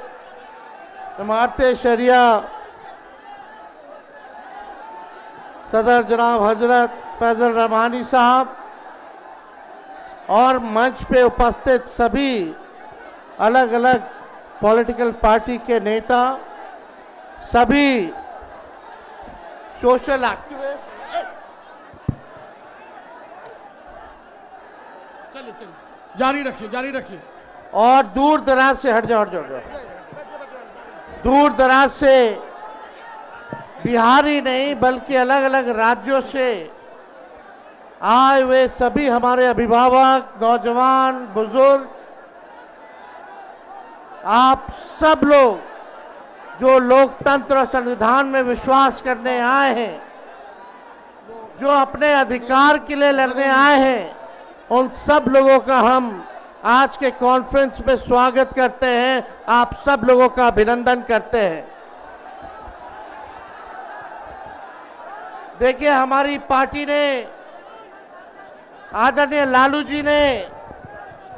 इमारत शरिया सदर जनाब हजरत फैजल रहमानी साहब और मंच पे उपस्थित सभी अलग अलग पॉलिटिकल पार्टी के नेता, सभी सोशल एक्टिविस्ट, चलिए जारी रखिए, जारी रखिए। और दूर दराज से हट जाओ, दूर दराज से बिहार ही नहीं बल्कि अलग अलग राज्यों से आए हुए सभी हमारे अभिभावक, नौजवान, बुजुर्ग, आप सब लोग जो लोकतंत्र और संविधान में विश्वास करने आए हैं, जो अपने अधिकार के लिए लड़ने आए हैं, उन सब लोगों का हम आज के कॉन्फ्रेंस में स्वागत करते हैं। आप सब लोगों का अभिनंदन करते हैं। देखिए, हमारी पार्टी ने, आदरणीय लालू जी ने,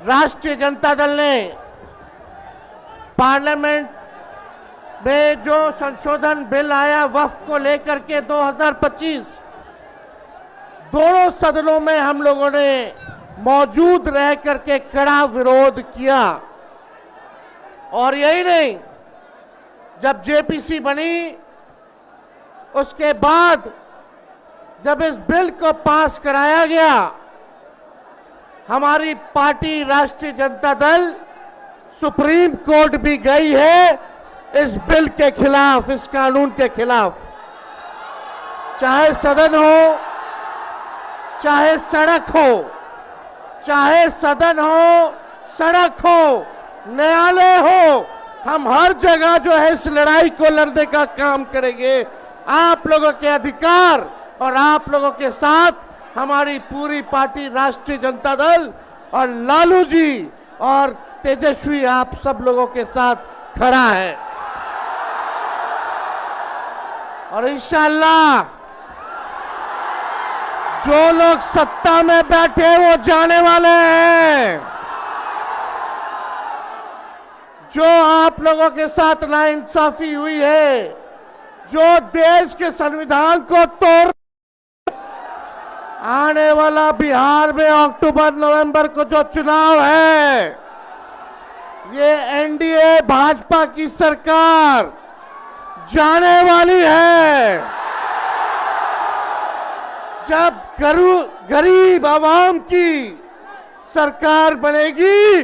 राष्ट्रीय जनता दल ने पार्लियामेंट में जो संशोधन बिल आया वक्फ को लेकर के 2025, दोनों सदनों में हम लोगों ने मौजूद रह करके कड़ा विरोध किया। और यही नहीं, जब जेपीसी बनी उसके बाद जब इस बिल को पास कराया गया, हमारी पार्टी राष्ट्रीय जनता दल सुप्रीम कोर्ट भी गई है इस बिल के खिलाफ, इस कानून के खिलाफ। चाहे सदन हो, चाहे सड़क हो, चाहे सदन हो, सड़क हो, न्यायालय हो, हम हर जगह जो है इस लड़ाई को लड़ने का काम करेंगे। आप लोगों के अधिकार और आप लोगों के साथ हमारी पूरी पार्टी राष्ट्रीय जनता दल और लालू जी और तेजस्वी आप सब लोगों के साथ खड़ा है। और इंशाअल्लाह जो लोग सत्ता में बैठे वो जाने वाले हैं। जो आप लोगों के साथ नाइंसाफी हुई है, जो देश के संविधान को तोड़, आने वाला बिहार में अक्टूबर नवंबर को जो चुनाव है, ये एनडीए भाजपा की सरकार जाने वाली है। जब गरीब आवाम की सरकार बनेगी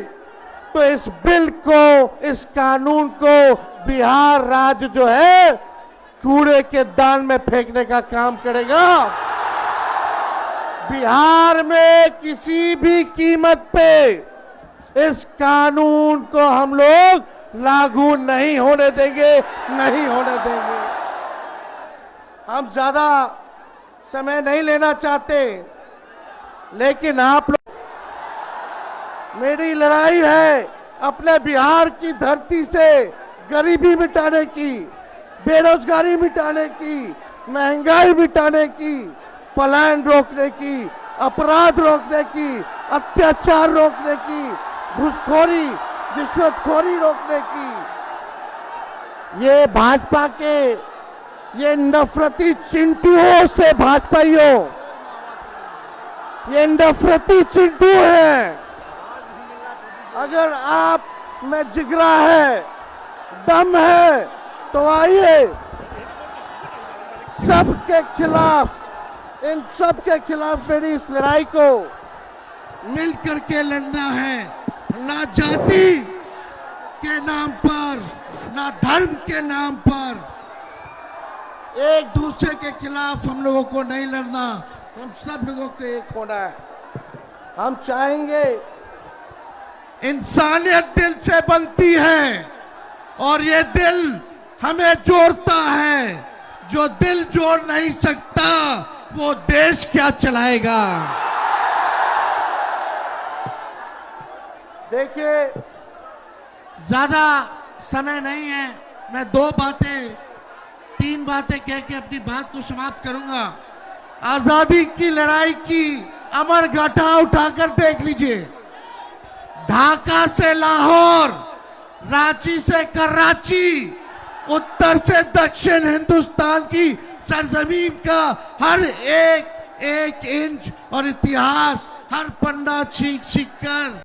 तो इस बिल को, इस कानून को बिहार राज्य जो है कूड़े के दान में फेंकने का काम करेगा। बिहार में किसी भी कीमत पे इस कानून को हम लोग लागू नहीं होने देंगे, नहीं होने देंगे। हम ज्यादा समय नहीं लेना चाहते, लेकिन आप लोग, मेरी लड़ाई है अपने बिहार की धरती से गरीबी मिटाने की, बेरोजगारी मिटाने की, महंगाई मिटाने की, पलायन रोकने की, अपराध रोकने की, अत्याचार रोकने की, घूसखोरी, रिश्वतखोरी रोकने की। ये भाजपा के ये नफरती चिंटुओं से, भाजपाइयों, ये नफरती चिंटू हैं। अगर आप में जिगरा है, दम है, तो आइए सबके खिलाफ, इन सब के खिलाफ मेरी इस लड़ाई को मिल करके लड़ना है। ना जाति के नाम पर, ना धर्म के नाम पर एक दूसरे के खिलाफ हम लोगों को नहीं लड़ना। हम सब लोगों को एक होना है। हम चाहेंगे, इंसानियत दिल से बनती है और ये दिल हमें जोड़ता है। जो दिल जोड़ नहीं सकता वो देश क्या चलाएगा। देखिए, ज्यादा समय नहीं है, मैं तीन बातें कह के अपनी बात को समाप्त करूंगा। आजादी की लड़ाई की अमर गाथा उठाकर देख लीजिए। ढाका से लाहौर, रांची से कराची, उत्तर से दक्षिण हिंदुस्तान की सरजमीन का हर एक इंच और इतिहास, हर पन्ना छींक कर